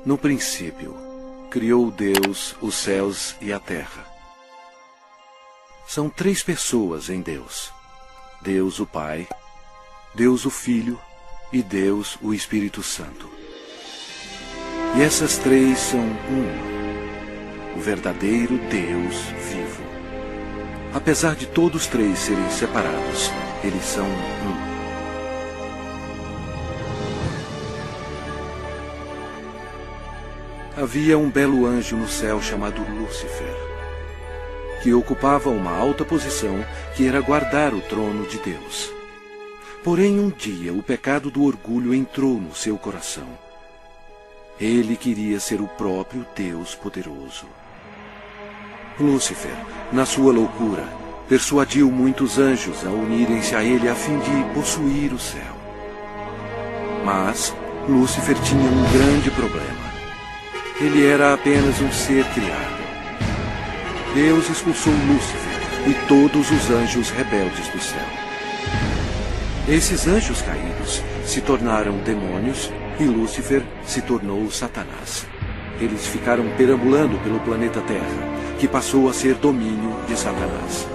No princípio, criou Deus os céus e a terra. São três pessoas em Deus: Deus o Pai, Deus o Filho e Deus o Espírito Santo. E essas três são uma, o verdadeiro Deus vivo. Apesar de todos três serem separados, eles são um. Havia um belo anjo no céu chamado Lúcifer, que ocupava uma alta posição que era guardar o trono de Deus. Porém, um dia o pecado do orgulho entrou no seu coração. Ele queria ser o próprio Deus poderoso. Lúcifer, na sua loucura, persuadiu muitos anjos a unirem-se a ele a fim de possuir o céu. Mas Lúcifer tinha um grande problema. Ele era apenas um ser criado. Deus expulsou Lúcifer e todos os anjos rebeldes do céu. Esses anjos caídos se tornaram demônios e Lúcifer se tornou Satanás. Eles ficaram perambulando pelo planeta Terra, que passou a ser domínio de Satanás.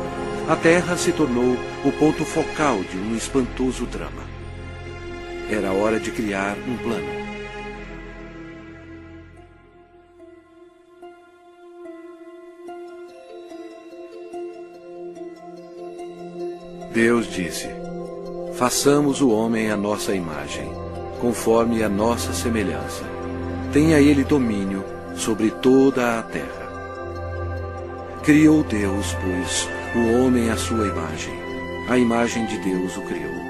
A Terra se tornou o ponto focal de um espantoso drama. Era hora de criar um plano. Deus disse: façamos o homem à nossa imagem, conforme a nossa semelhança. Tenha ele domínio sobre toda a terra. Criou Deus, pois, o homem à sua imagem. A imagem de Deus o criou.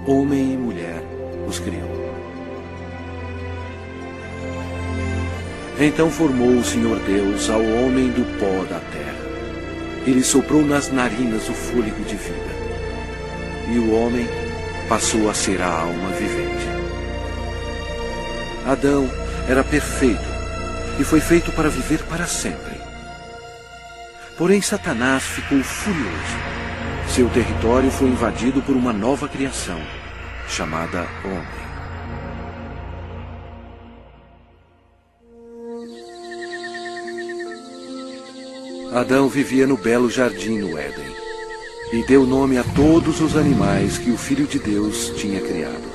Homem e mulher os criou. Então formou o Senhor Deus ao homem do pó da terra. Ele soprou nas narinas o fôlego de vida. E o homem passou a ser a alma vivente. Adão era perfeito e foi feito para viver para sempre. Porém, Satanás ficou furioso. Seu território foi invadido por uma nova criação, chamada homem. Adão vivia no belo jardim no Éden e deu nome a todos os animais que o Filho de Deus tinha criado.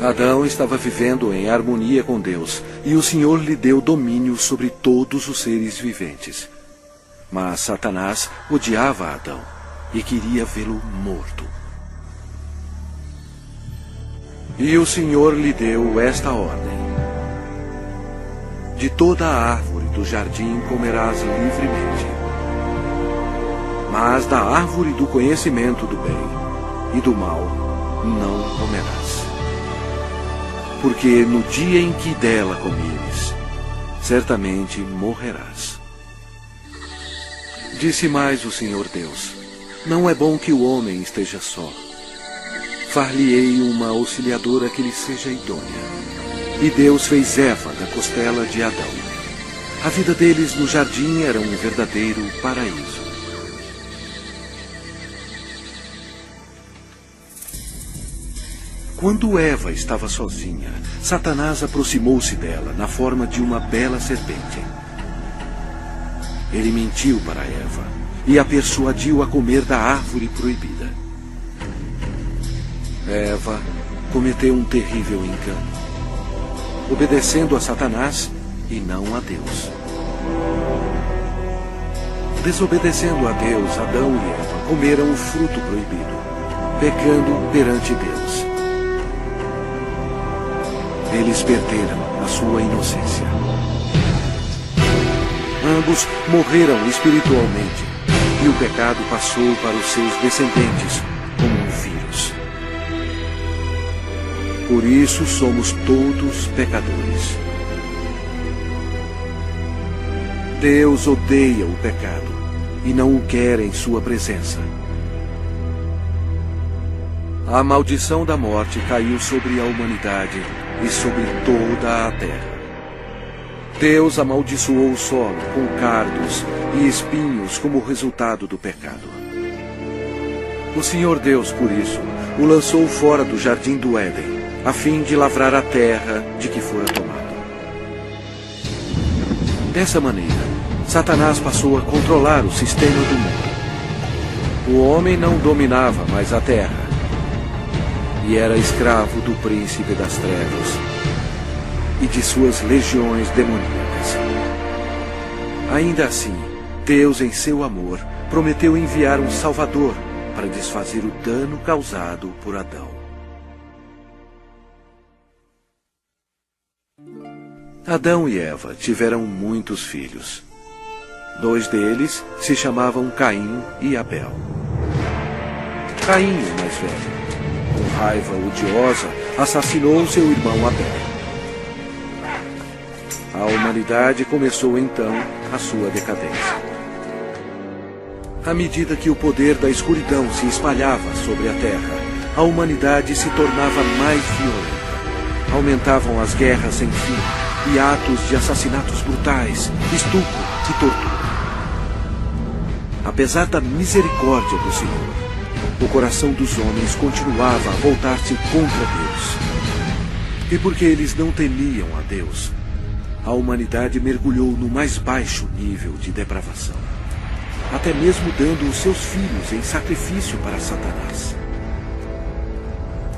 Adão estava vivendo em harmonia com Deus, e o Senhor lhe deu domínio sobre todos os seres viventes. Mas Satanás odiava Adão e queria vê-lo morto. E o Senhor lhe deu esta ordem: de toda a árvore do jardim comerás livremente, mas da árvore do conhecimento do bem e do mal não comerás. Porque no dia em que dela comeres, certamente morrerás. Disse mais o Senhor Deus: não é bom que o homem esteja só. Far-lhe-ei uma auxiliadora que lhe seja idônea. E Deus fez Eva da costela de Adão. A vida deles no jardim era um verdadeiro paraíso. Quando Eva estava sozinha, Satanás aproximou-se dela na forma de uma bela serpente. Ele mentiu para Eva e a persuadiu a comer da árvore proibida. Eva cometeu um terrível engano, obedecendo a Satanás e não a Deus. Desobedecendo a Deus, Adão e Eva comeram o fruto proibido, pecando perante Deus. Eles perderam a sua inocência. Ambos morreram espiritualmente, e o pecado passou para os seus descendentes como um vírus. Por isso somos todos pecadores. Deus odeia o pecado e não o quer em sua presença. A maldição da morte caiu sobre a humanidade e sobre toda a terra. Deus amaldiçoou o solo com cardos e espinhos como resultado do pecado. O Senhor Deus, por isso, o lançou fora do jardim do Éden, a fim de lavrar a terra de que fora tomado. Dessa maneira, Satanás passou a controlar o sistema do mundo. O homem não dominava mais a terra e era escravo do príncipe das trevas e de suas legiões demoníacas. Ainda assim, Deus, em seu amor, prometeu enviar um Salvador para desfazer o dano causado por Adão. Adão e Eva tiveram muitos filhos. 2 deles se chamavam Caim e Abel. Caim, o mais velho, com raiva odiosa, assassinou seu irmão Abel. A humanidade começou então a sua decadência. À medida que o poder da escuridão se espalhava sobre a terra, a humanidade se tornava mais violenta. Aumentavam as guerras sem fim e atos de assassinatos brutais, estupro e tortura. Apesar da misericórdia do Senhor, o coração dos homens continuava a voltar-se contra Deus. E porque eles não temiam a Deus, a humanidade mergulhou no mais baixo nível de depravação, até mesmo dando os seus filhos em sacrifício para Satanás.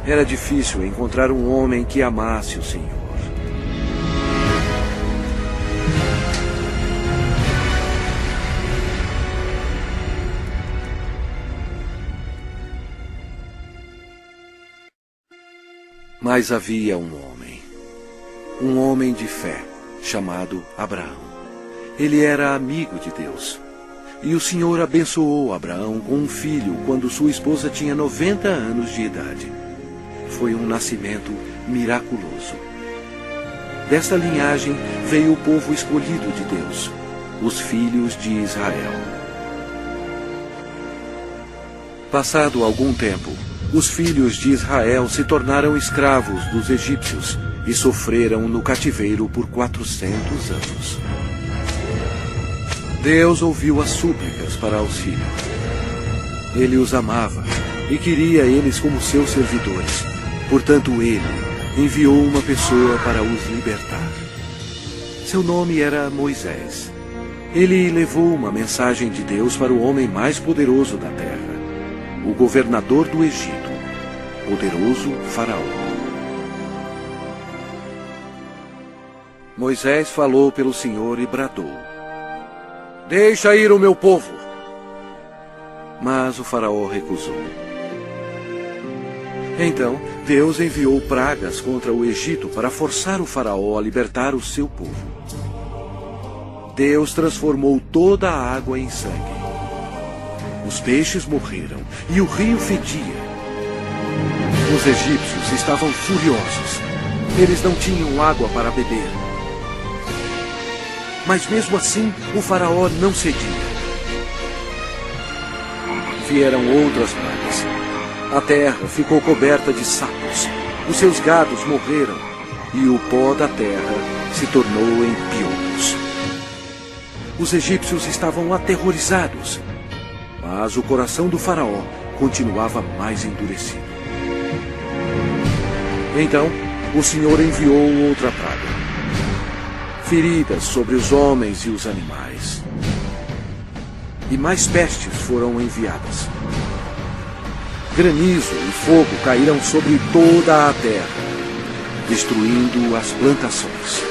Era difícil encontrar um homem que amasse o Senhor. Mas havia um homem de fé, chamado Abraão. Ele era amigo de Deus. E o Senhor abençoou Abraão com um filho quando sua esposa tinha 90 anos de idade. Foi um nascimento miraculoso. Desta linhagem veio o povo escolhido de Deus, os filhos de Israel. Passado algum tempo, os filhos de Israel se tornaram escravos dos egípcios e sofreram no cativeiro por 400 anos. Deus ouviu as súplicas para auxílio. Ele os amava e queria eles como seus servidores. Portanto, ele enviou uma pessoa para os libertar. Seu nome era Moisés. Ele levou uma mensagem de Deus para o homem mais poderoso da terra, o governador do Egito, poderoso Faraó. Moisés falou pelo Senhor e bradou: "Deixa ir o meu povo." Mas o Faraó recusou. Então, Deus enviou pragas contra o Egito para forçar o Faraó a libertar o seu povo. Deus transformou toda a água em sangue. Os peixes morreram e o rio fedia. Os egípcios estavam furiosos. Eles não tinham água para beber. Mas mesmo assim, o Faraó não cedia. Vieram outras pragas. A terra ficou coberta de sapos. Os seus gados morreram e o pó da terra se tornou em piolhos. Os egípcios estavam aterrorizados, mas o coração do Faraó continuava mais endurecido. Então, o Senhor enviou outra praga: feridas sobre os homens e os animais. E mais pestes foram enviadas. Granizo e fogo caíram sobre toda a terra, destruindo as plantações.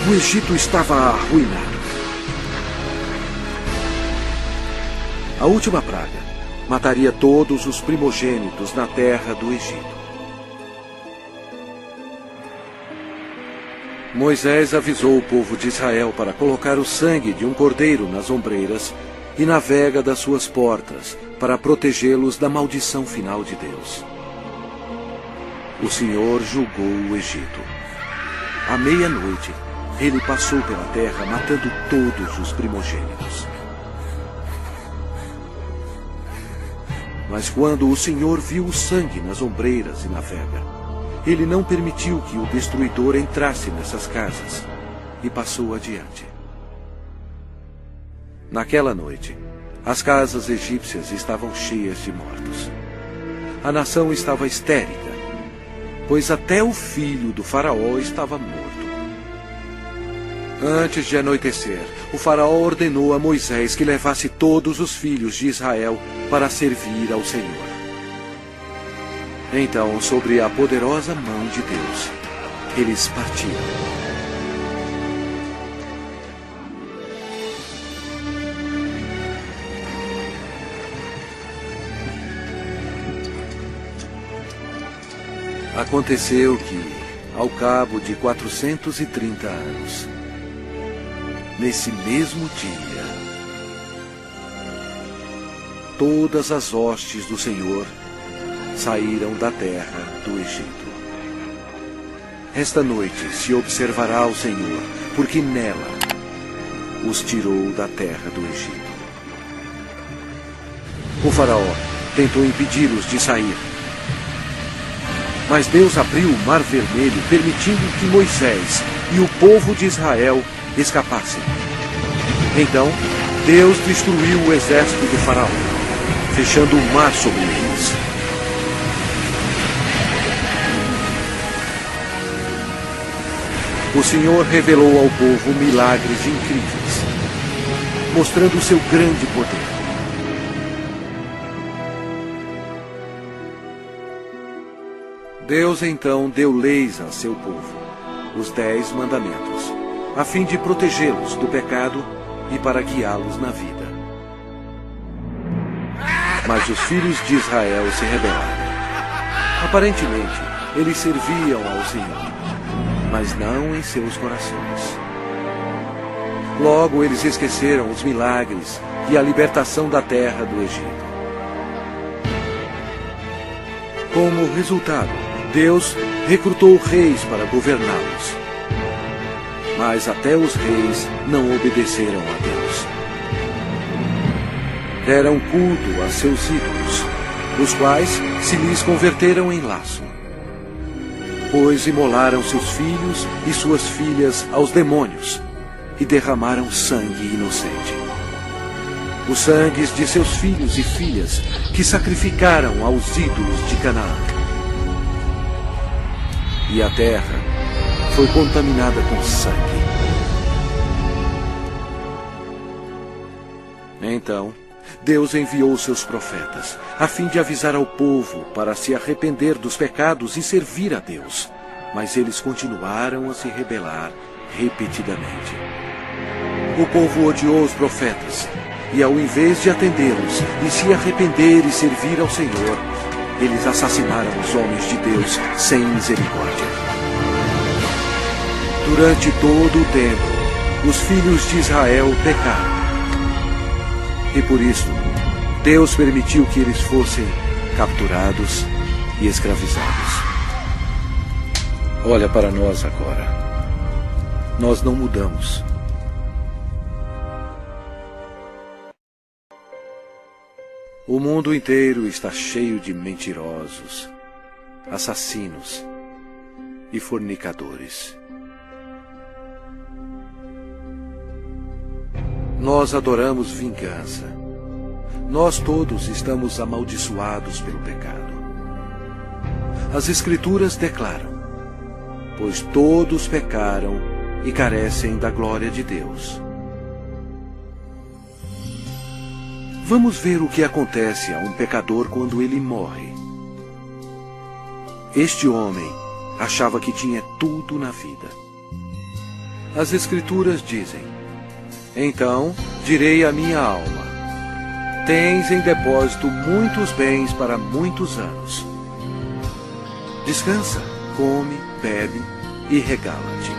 O Egito estava arruinado. A última praga mataria todos os primogênitos na terra do Egito. Moisés avisou o povo de Israel para colocar o sangue de um cordeiro nas ombreiras e na vega das suas portas, para protegê-los da maldição final de Deus. O Senhor julgou o Egito. À meia-noite, ele passou pela terra matando todos os primogênitos. Mas quando o Senhor viu o sangue nas ombreiras e na vega, ele não permitiu que o destruidor entrasse nessas casas e passou adiante. Naquela noite, as casas egípcias estavam cheias de mortos. A nação estava histérica, pois até o filho do Faraó estava morto. Antes de anoitecer, o faraó ordenou a Moisés que levasse todos os filhos de Israel para servir ao Senhor. Então, sobre a poderosa mão de Deus, eles partiram. Aconteceu que, ao cabo de 430 anos, nesse mesmo dia, todas as hostes do Senhor saíram da terra do Egito. Esta noite se observará o Senhor, porque nela os tirou da terra do Egito. O faraó tentou impedi-los de sair, mas Deus abriu o Mar Vermelho, permitindo que Moisés e o povo de Israel escapassem. Então, Deus destruiu o exército do faraó, fechando o mar sobre eles. O Senhor revelou ao povo milagres incríveis, mostrando o seu grande poder. Deus então deu leis a seu povo, os 10 mandamentos, a fim de protegê-los do pecado e para guiá-los na vida. Mas os filhos de Israel se rebelaram. Aparentemente, eles serviam ao Senhor, mas não em seus corações. Logo, eles esqueceram os milagres e a libertação da terra do Egito. Como resultado, Deus recrutou reis para governá-los. Mas até os reis não obedeceram a Deus. Deram culto a seus ídolos, os quais se lhes converteram em laço. Pois imolaram seus filhos e suas filhas aos demônios e derramaram sangue inocente. Os sangues de seus filhos e filhas que sacrificaram aos ídolos de Canaã. E a terra foi contaminada com sangue. Então, Deus enviou seus profetas, a fim de avisar ao povo para se arrepender dos pecados e servir a Deus. Mas eles continuaram a se rebelar repetidamente. O povo odiou os profetas, e ao invés de atendê-los e se arrepender e servir ao Senhor, eles assassinaram os homens de Deus sem misericórdia. Durante todo o tempo, os filhos de Israel pecaram. E por isso, Deus permitiu que eles fossem capturados e escravizados. Olha para nós agora. Nós não mudamos. O mundo inteiro está cheio de mentirosos, assassinos e fornicadores. Nós adoramos vingança. Nós todos estamos amaldiçoados pelo pecado. As Escrituras declaram: pois todos pecaram e carecem da glória de Deus. Vamos ver o que acontece a um pecador quando ele morre. Este homem achava que tinha tudo na vida. As Escrituras dizem: então direi à minha alma: tens em depósito muitos bens para muitos anos. Descansa, come, bebe e regala-te.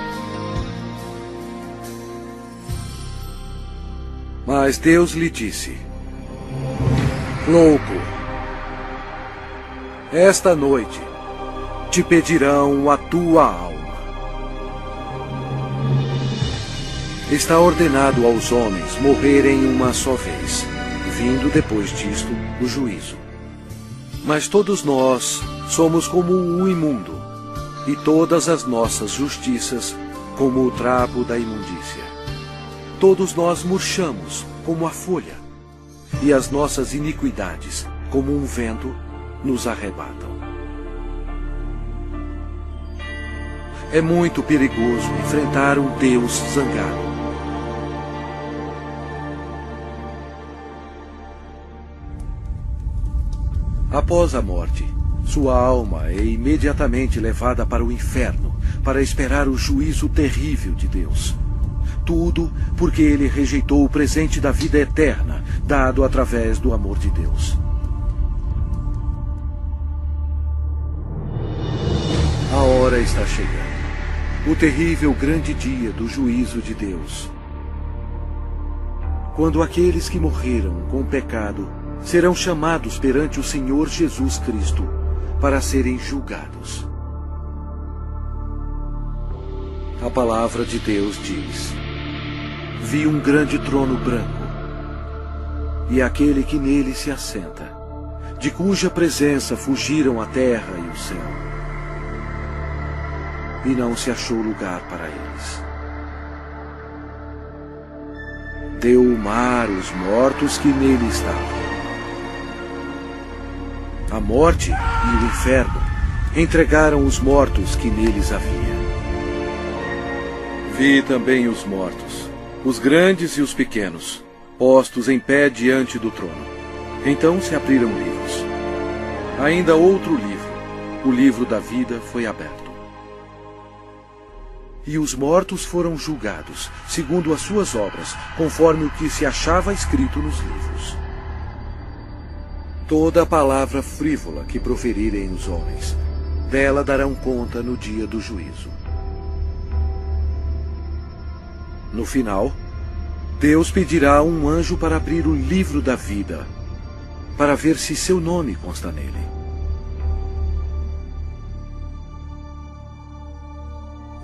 Mas Deus lhe disse: louco, esta noite te pedirão a tua alma. Está ordenado aos homens morrerem uma só vez, vindo depois disto o juízo. Mas todos nós somos como o imundo, e todas as nossas justiças como o trapo da imundícia. Todos nós murchamos como a folha, e as nossas iniquidades, como um vento, nos arrebatam. É muito perigoso enfrentar um Deus zangado. Após a morte, sua alma é imediatamente levada para o inferno para esperar o juízo terrível de Deus. Tudo porque ele rejeitou o presente da vida eterna, dado através do amor de Deus. A hora está chegando. O terrível grande dia do juízo de Deus. Quando aqueles que morreram com o pecado serão chamados perante o Senhor Jesus Cristo para serem julgados. A palavra de Deus diz: vi um grande trono branco, e aquele que nele se assenta, de cuja presença fugiram a terra e o céu. E não se achou lugar para eles. Deu o mar os mortos que nele estavam. A morte e o inferno entregaram os mortos que neles havia. Vi também os mortos, os grandes e os pequenos, postos em pé diante do trono. Então se abriram livros. Ainda outro livro, o livro da vida, foi aberto. E os mortos foram julgados, segundo as suas obras, conforme o que se achava escrito nos livros. Toda palavra frívola que proferirem os homens, dela darão conta no dia do juízo. No final, Deus pedirá a um anjo para abrir o livro da vida, para ver se seu nome consta nele.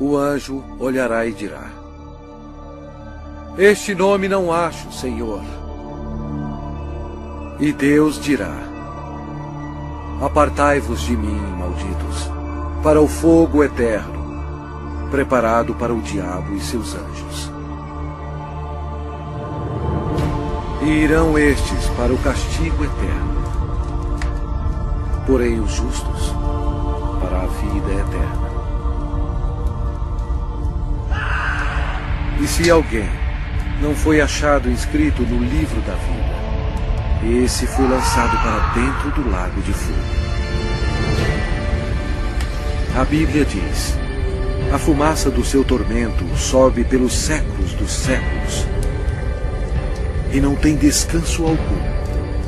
O anjo olhará e dirá: este nome não acho, Senhor. E Deus dirá: apartai-vos de mim, malditos, para o fogo eterno, preparado para o diabo e seus anjos. E irão estes para o castigo eterno, porém os justos para a vida eterna. E se alguém não foi achado inscrito no livro da vida, esse foi lançado para dentro do lago de fogo. A Bíblia diz: a fumaça do seu tormento sobe pelos séculos dos séculos, e não tem descanso algum,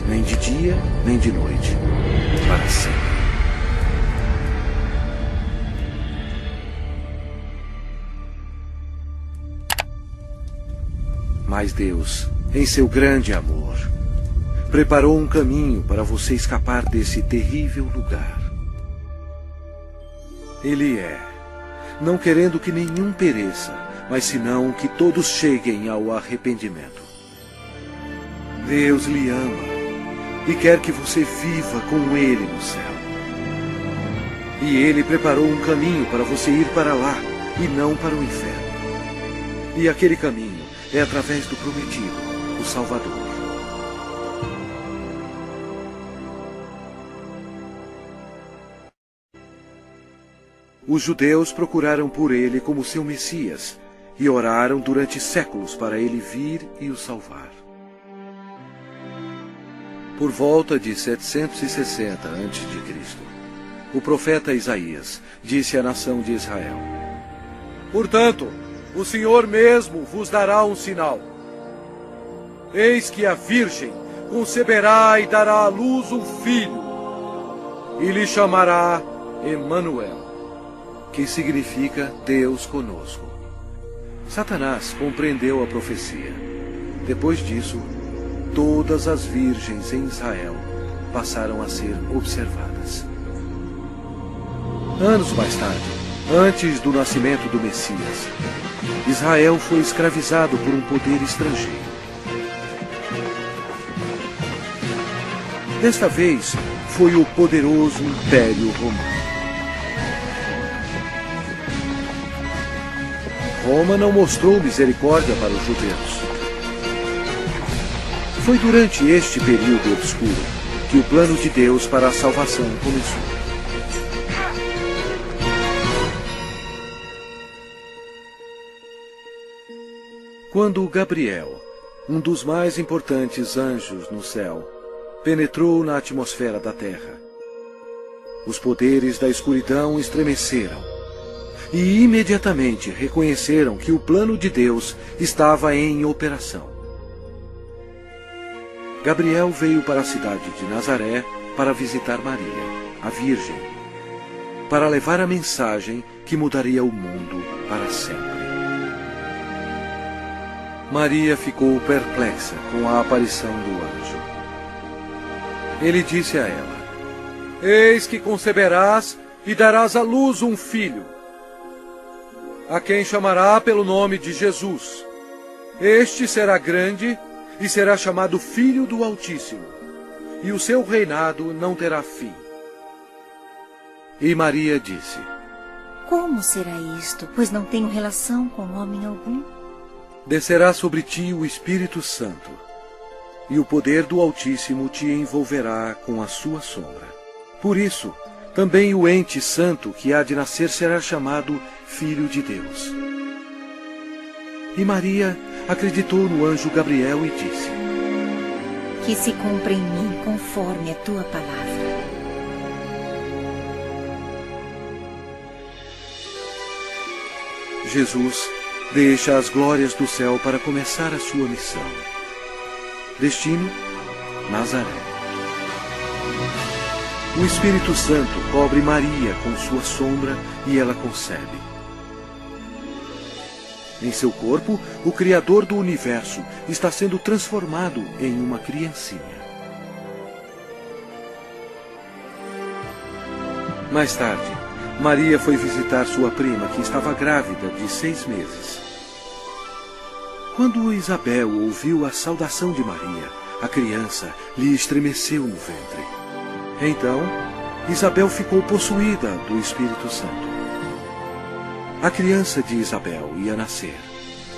nem de dia, nem de noite, para sempre. Mas Deus, em seu grande amor, preparou um caminho para você escapar desse terrível lugar. Ele não querendo que nenhum pereça, mas senão que todos cheguem ao arrependimento. Deus lhe ama e quer que você viva com Ele no céu. E Ele preparou um caminho para você ir para lá e não para o inferno. E aquele caminho é através do prometido, o Salvador. Os judeus procuraram por ele como seu Messias e oraram durante séculos para ele vir e o salvar. Por volta de 760 a.C., o profeta Isaías disse à nação de Israel: portanto, o Senhor mesmo vos dará um sinal. Eis que a Virgem conceberá e dará à luz um filho, e lhe chamará Emanuel, que significa Deus conosco. Satanás compreendeu a profecia. Depois disso, todas as virgens em Israel passaram a ser observadas. Anos mais tarde, antes do nascimento do Messias, Israel foi escravizado por um poder estrangeiro. Desta vez, foi o poderoso Império Romano. Roma não mostrou misericórdia para os judeus. Foi durante este período obscuro que o plano de Deus para a salvação começou. Quando Gabriel, um dos mais importantes anjos no céu, penetrou na atmosfera da terra, os poderes da escuridão estremeceram e imediatamente reconheceram que o plano de Deus estava em operação. Gabriel veio para a cidade de Nazaré para visitar Maria, a Virgem, para levar a mensagem que mudaria o mundo para sempre. Maria ficou perplexa com a aparição do anjo. Ele disse a ela: Eis que conceberás e darás à luz um filho, a quem chamará pelo nome de Jesus. Este será grande e será chamado Filho do Altíssimo, e o seu reinado não terá fim. E Maria disse: Como será isto, pois não tenho relação com homem algum? Descerá sobre ti o Espírito Santo, e o poder do Altíssimo te envolverá com a sua sombra. Por isso, também o ente santo que há de nascer será chamado Filho de Deus. E Maria acreditou no anjo Gabriel e disse: Que se cumpra em mim conforme a tua palavra. Jesus deixa as glórias do céu para começar a sua missão. Destino: Nazaré. O Espírito Santo cobre Maria com sua sombra e ela concebe. Em seu corpo, o Criador do universo está sendo transformado em uma criancinha. Mais tarde, Maria foi visitar sua prima, que estava grávida de 6 meses. Quando Isabel ouviu a saudação de Maria, a criança lhe estremeceu no ventre. Então, Isabel ficou possuída do Espírito Santo. A criança de Isabel ia nascer,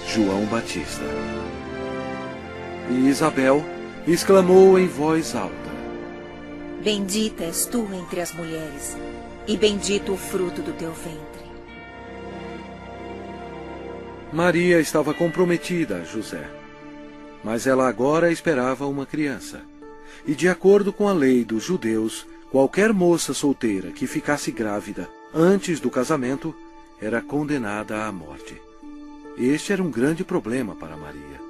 João Batista. E Isabel exclamou em voz alta: Bendita és tu entre as mulheres, e bendito o fruto do teu ventre. Maria estava comprometida a José, mas ela agora esperava uma criança. E de acordo com a lei dos judeus, qualquer moça solteira que ficasse grávida antes do casamento era condenada à morte. Este era um grande problema para Maria.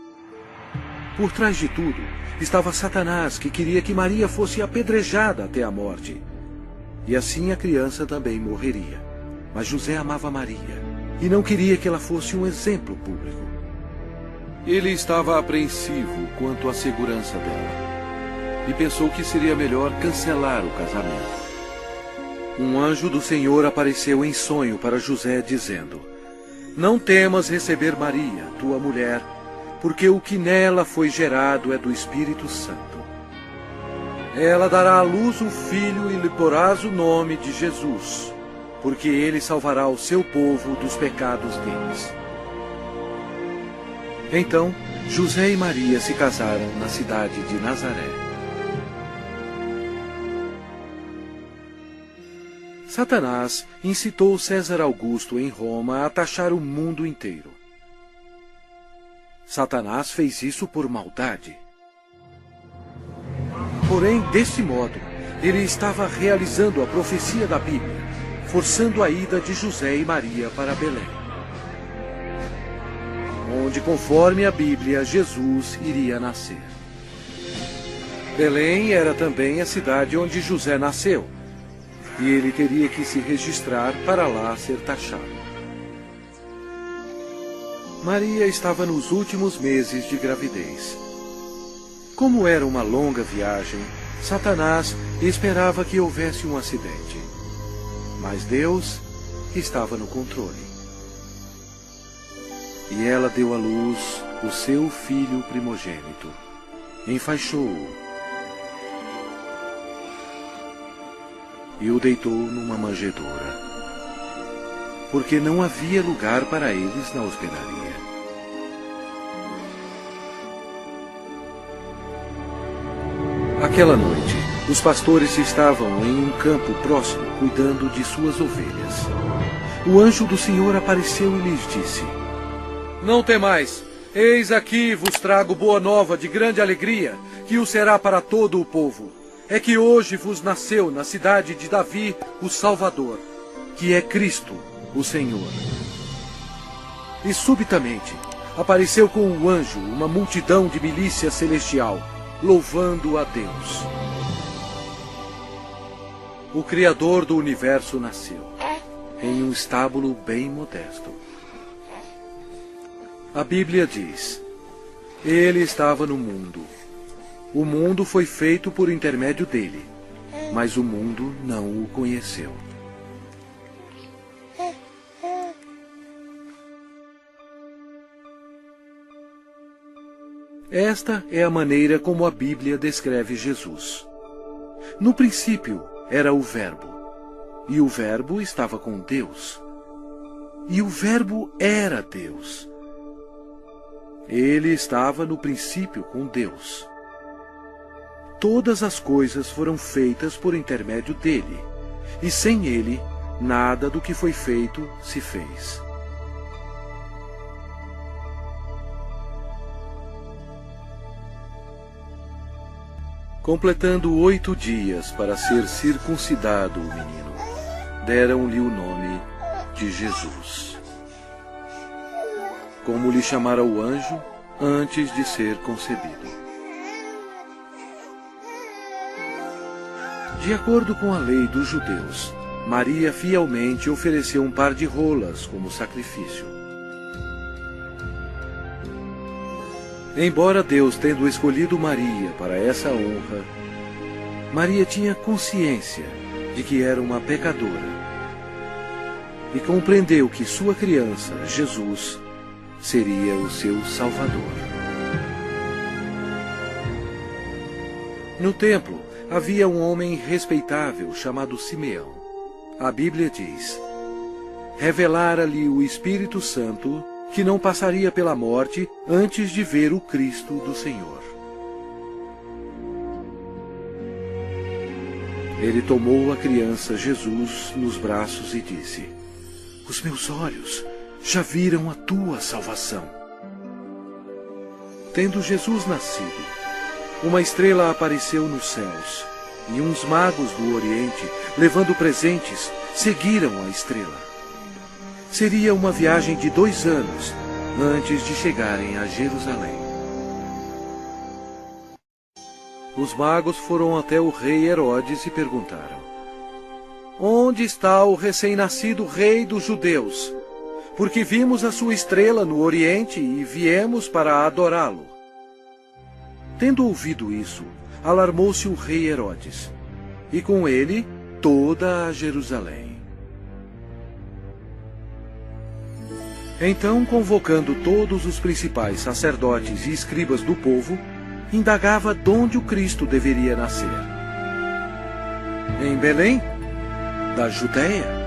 Por trás de tudo estava Satanás, que queria que Maria fosse apedrejada até a morte. E assim a criança também morreria. Mas José amava Maria e não queria que ela fosse um exemplo público. Ele estava apreensivo quanto à segurança dela e pensou que seria melhor cancelar o casamento. Um anjo do Senhor apareceu em sonho para José, dizendo: Não temas receber Maria, tua mulher, porque o que nela foi gerado é do Espírito Santo. Ela dará à luz um filho e lhe porás o nome de Jesus, porque ele salvará o seu povo dos pecados deles. Então, José e Maria se casaram na cidade de Nazaré. Satanás incitou César Augusto em Roma a taxar o mundo inteiro. Satanás fez isso por maldade. Porém, desse modo, ele estava realizando a profecia da Bíblia, forçando a ida de José e Maria para Belém, onde, conforme a Bíblia, Jesus iria nascer. Belém era também a cidade onde José nasceu, e ele teria que se registrar para lá ser taxado. Maria estava nos últimos meses de gravidez. Como era uma longa viagem, Satanás esperava que houvesse um acidente. Mas Deus estava no controle. E ela deu à luz o seu filho primogênito. Enfaixou-o e o deitou numa manjedoura, porque não havia lugar para eles na hospedaria. Aquela noite, os pastores estavam em um campo próximo, cuidando de suas ovelhas. O anjo do Senhor apareceu e lhes disse: Não temais, Eis aqui vos trago boa nova de grande alegria, que o será para todo o povo. É que hoje vos nasceu na cidade de Davi o Salvador, que é Cristo, o Senhor. E subitamente apareceu com um anjo uma multidão de milícia celestial, louvando a Deus. O Criador do universo nasceu, em um estábulo bem modesto. A Bíblia diz: Ele estava no mundo. O mundo foi feito por intermédio dele, mas o mundo não o conheceu. Esta é a maneira como a Bíblia descreve Jesus. No princípio era o Verbo, e o Verbo estava com Deus, e o Verbo era Deus. Ele estava no princípio com Deus. Todas as coisas foram feitas por intermédio dele, e sem ele, nada do que foi feito se fez. Completando 8 dias para ser circuncidado o menino, deram-lhe o nome de Jesus, como lhe chamara o anjo antes de ser concebido. De acordo com a lei dos judeus, Maria fielmente ofereceu um par de rolas como sacrifício. Embora Deus tendo escolhido Maria para essa honra, Maria tinha consciência de que era uma pecadora e compreendeu que sua criança, Jesus, seria o seu Salvador. No templo havia um homem respeitável chamado Simeão. A Bíblia diz: revelara-lhe o Espírito Santo que não passaria pela morte antes de ver o Cristo do Senhor. Ele tomou a criança Jesus nos braços e disse: os meus olhos já viram a tua salvação. Tendo Jesus nascido, uma estrela apareceu nos céus, e uns magos do Oriente, levando presentes, seguiram a estrela. Seria uma viagem de 2 anos antes de chegarem a Jerusalém. Os magos foram até o rei Herodes e perguntaram: onde está o recém-nascido rei dos judeus? Porque vimos a sua estrela no Oriente e viemos para adorá-lo. Tendo ouvido isso, alarmou-se o rei Herodes, e com ele toda a Jerusalém. Então, convocando todos os principais sacerdotes e escribas do povo, indagava donde o Cristo deveria nascer. Em Belém, da Judéia.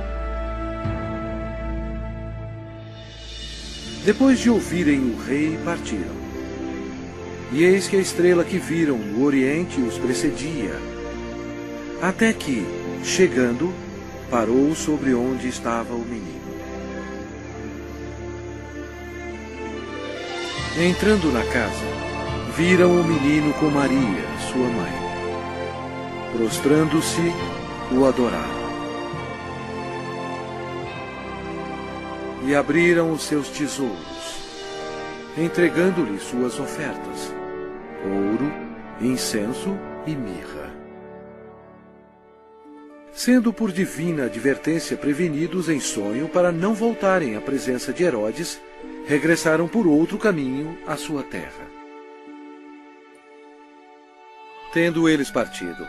Depois de ouvirem o rei, partiram. E eis que a estrela que viram no Oriente os precedia, até que, chegando, parou sobre onde estava o menino. Entrando na casa, viram o menino com Maria, sua mãe. Prostrando-se, o adoraram. E abriram os seus tesouros, entregando-lhe suas ofertas: ouro, incenso e mirra. Sendo por divina advertência prevenidos em sonho para não voltarem à presença de Herodes, regressaram por outro caminho à sua terra. Tendo eles partido,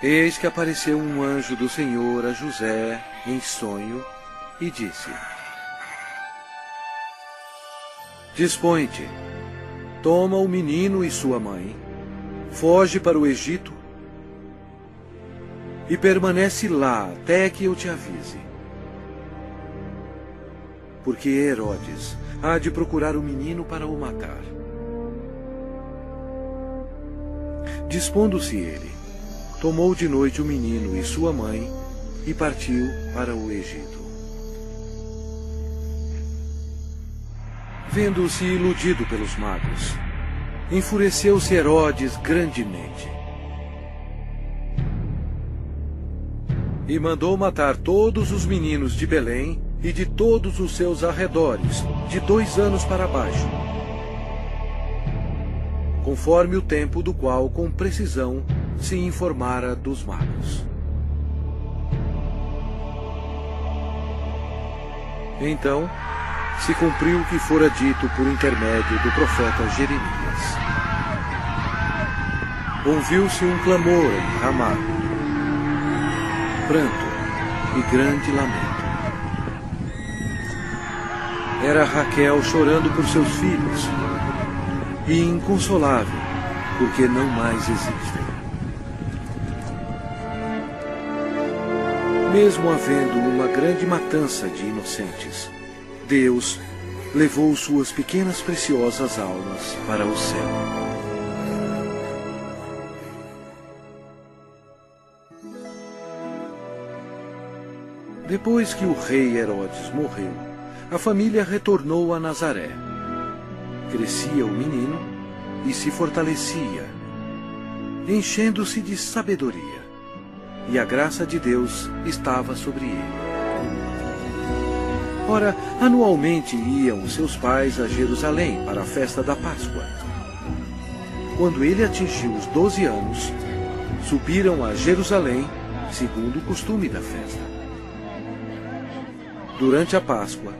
eis que apareceu um anjo do Senhor a José em sonho e disse: dispõe-te, toma o menino e sua mãe, foge para o Egito e permanece lá até que eu te avise. Porque Herodes há de procurar o menino para o matar. Dispondo-se ele, tomou de noite o menino e sua mãe e partiu para o Egito. Vendo-se iludido pelos magos, enfureceu-se Herodes grandemente e mandou matar todos os meninos de Belém e de todos os seus arredores, de 2 anos para baixo, conforme o tempo do qual com precisão se informara dos magos. Então se cumpriu o que fora dito por intermédio do profeta Jeremias. Ouviu-se um clamor em Ramá, pranto e grande lamento. Era Raquel chorando por seus filhos, e inconsolável, porque não mais existem. Mesmo havendo uma grande matança de inocentes, Deus levou suas pequenas preciosas almas para o céu. Depois que o rei Herodes morreu, a família retornou a Nazaré. Crescia o menino e se fortalecia, enchendo-se de sabedoria, e a graça de Deus estava sobre ele. Ora, anualmente iam seus pais a Jerusalém para a festa da Páscoa. Quando ele atingiu os 12 anos, subiram a Jerusalém, segundo o costume da festa. Durante a Páscoa,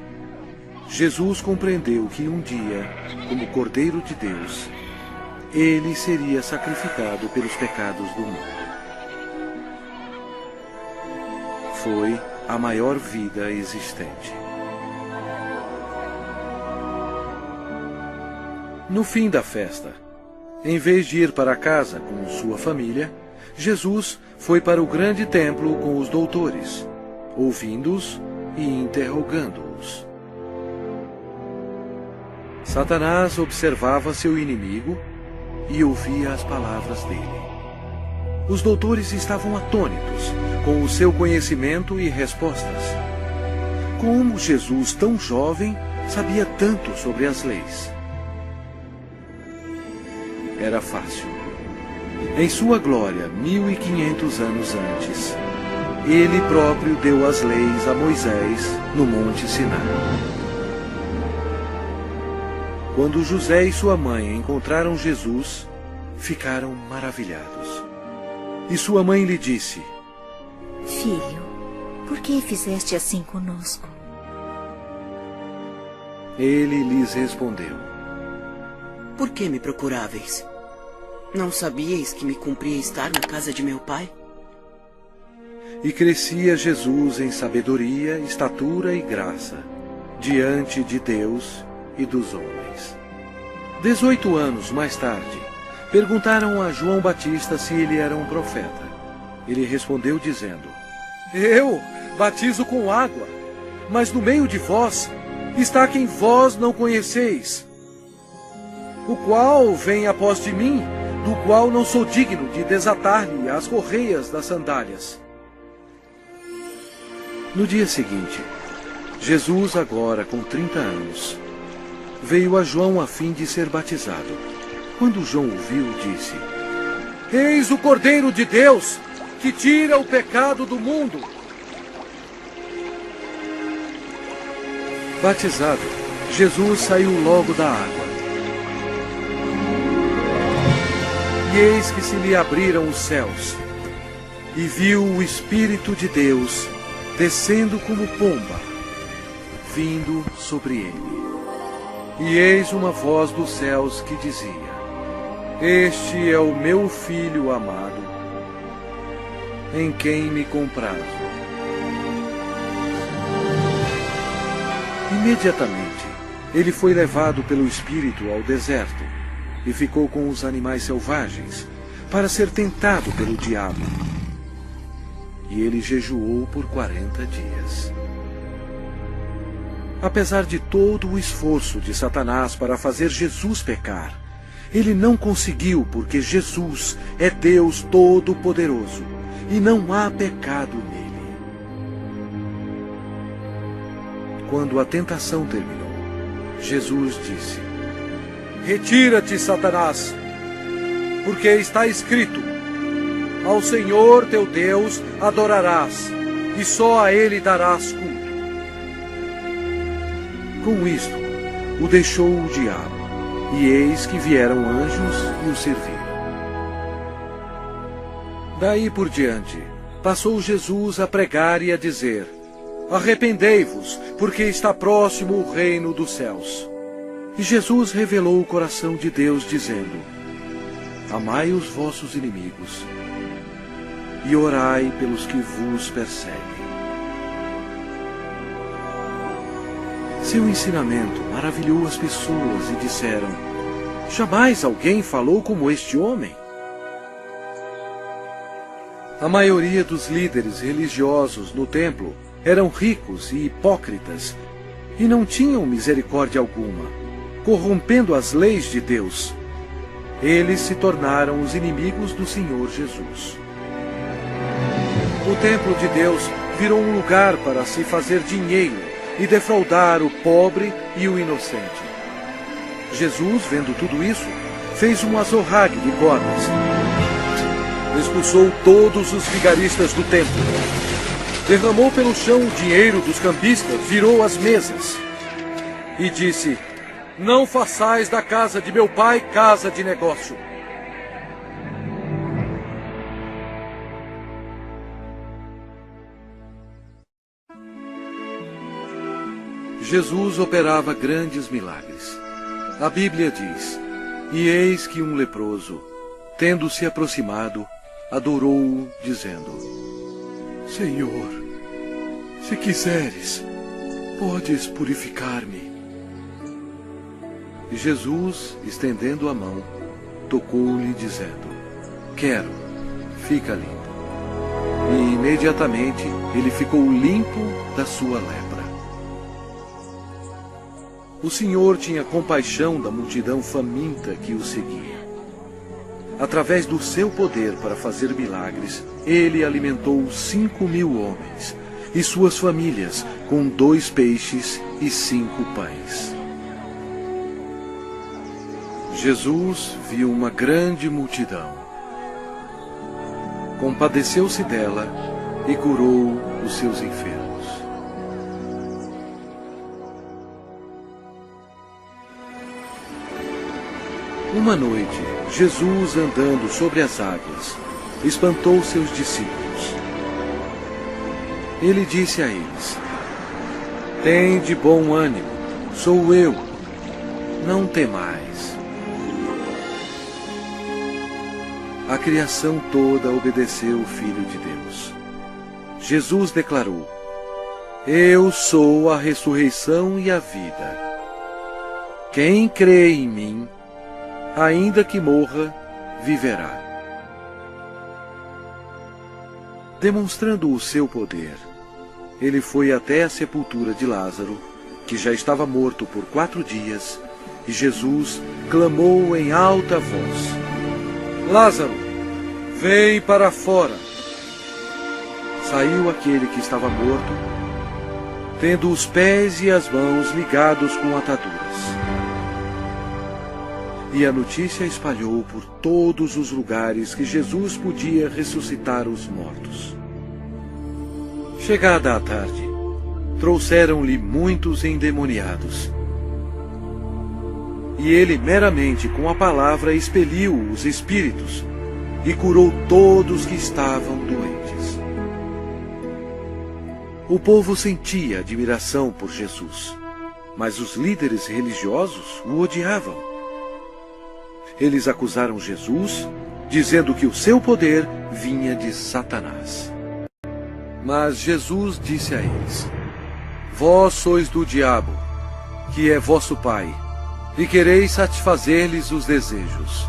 Jesus compreendeu que um dia, como Cordeiro de Deus, ele seria sacrificado pelos pecados do mundo. Foi a maior vida existente. No fim da festa, em vez de ir para casa com sua família, Jesus foi para o grande templo com os doutores, ouvindo-os e interrogando-os. Satanás observava seu inimigo e ouvia as palavras dele. Os doutores estavam atônitos com o seu conhecimento e respostas. Como Jesus, tão jovem, sabia tanto sobre as leis? Era fácil. Em sua glória, 1500 anos antes, ele próprio deu as leis a Moisés no Monte Sinai. Quando José e sua mãe encontraram Jesus, ficaram maravilhados. E sua mãe lhe disse: Filho, por que fizeste assim conosco? Ele lhes respondeu: Por que me procuráveis? Não sabíeis que me cumpria estar na casa de meu pai? E crescia Jesus em sabedoria, estatura e graça, diante de Deus e dos homens. 18 anos mais tarde, perguntaram a João Batista se ele era um profeta. Ele respondeu dizendo: Eu batizo com água, mas no meio de vós está quem vós não conheceis, o qual vem após de mim, do qual não sou digno de desatar-lhe as correias das sandálias. No dia seguinte, Jesus, agora com 30 anos, veio a João a fim de ser batizado. Quando João o viu, disse: Eis o Cordeiro de Deus, que tira o pecado do mundo. Batizado, Jesus saiu logo da água. E eis que se lhe abriram os céus, e viu o Espírito de Deus descendo como pomba, vindo sobre ele. E eis uma voz dos céus que dizia: Este é o meu Filho amado, em quem me comprazo. Imediatamente, ele foi levado pelo Espírito ao deserto e ficou com os animais selvagens, para ser tentado pelo diabo. E ele jejuou por 40 dias. Apesar de todo o esforço de Satanás para fazer Jesus pecar, ele não conseguiu, porque Jesus é Deus Todo-Poderoso e não há pecado nele. Quando a tentação terminou, Jesus disse: Retira-te, Satanás, porque está escrito: Ao Senhor teu Deus adorarás, e só a Ele darás culto. Com isto, o deixou o diabo, e eis que vieram anjos e o serviram. Daí por diante, passou Jesus a pregar e a dizer: Arrependei-vos, porque está próximo o reino dos céus. E Jesus revelou o coração de Deus, dizendo: Amai os vossos inimigos, e orai pelos que vos perseguem. Seu ensinamento maravilhou as pessoas e disseram: Jamais alguém falou como este homem. A maioria dos líderes religiosos no templo eram ricos e hipócritas e não tinham misericórdia alguma, corrompendo as leis de Deus. Eles se tornaram os inimigos do Senhor Jesus. O templo de Deus virou um lugar para se fazer dinheiro e defraudar o pobre e o inocente. Jesus, vendo tudo isso, fez um azorrague de cordas. Expulsou todos os vigaristas do templo. Derramou pelo chão o dinheiro dos cambistas, virou as mesas. E disse: Não façais da casa de meu pai casa de negócio. Jesus operava grandes milagres. A Bíblia diz: E eis que um leproso, tendo se aproximado, adorou-o, dizendo: Senhor, se quiseres, podes purificar-me. E Jesus, estendendo a mão, tocou-lhe, dizendo: Quero, fica limpo. E imediatamente ele ficou limpo da sua lepra. O Senhor tinha compaixão da multidão faminta que o seguia. Através do seu poder para fazer milagres, ele alimentou 5.000 homens e suas famílias com 2 peixes e 5 pães. Jesus viu uma grande multidão. Compadeceu-se dela e curou os seus enfermos. Uma noite, Jesus, andando sobre as águas, espantou seus discípulos. Ele disse a eles: Tende bom ânimo, sou eu, não temais. A criação toda obedeceu o Filho de Deus. Jesus declarou: Eu sou a ressurreição e a vida. Quem crê em mim, ainda que morra, viverá. Demonstrando o seu poder, ele foi até a sepultura de Lázaro, que já estava morto por 4 dias, e Jesus clamou em alta voz: Lázaro, vem para fora! Saiu aquele que estava morto, tendo os pés e as mãos ligados com ataduras. E a notícia espalhou por todos os lugares que Jesus podia ressuscitar os mortos. Chegada a tarde, trouxeram-lhe muitos endemoniados. E ele meramente com a palavra expeliu os espíritos e curou todos que estavam doentes. O povo sentia admiração por Jesus, mas os líderes religiosos o odiavam. Eles acusaram Jesus, dizendo que o seu poder vinha de Satanás. Mas Jesus disse a eles: Vós sois do diabo, que é vosso pai, e quereis satisfazer-lhes os desejos.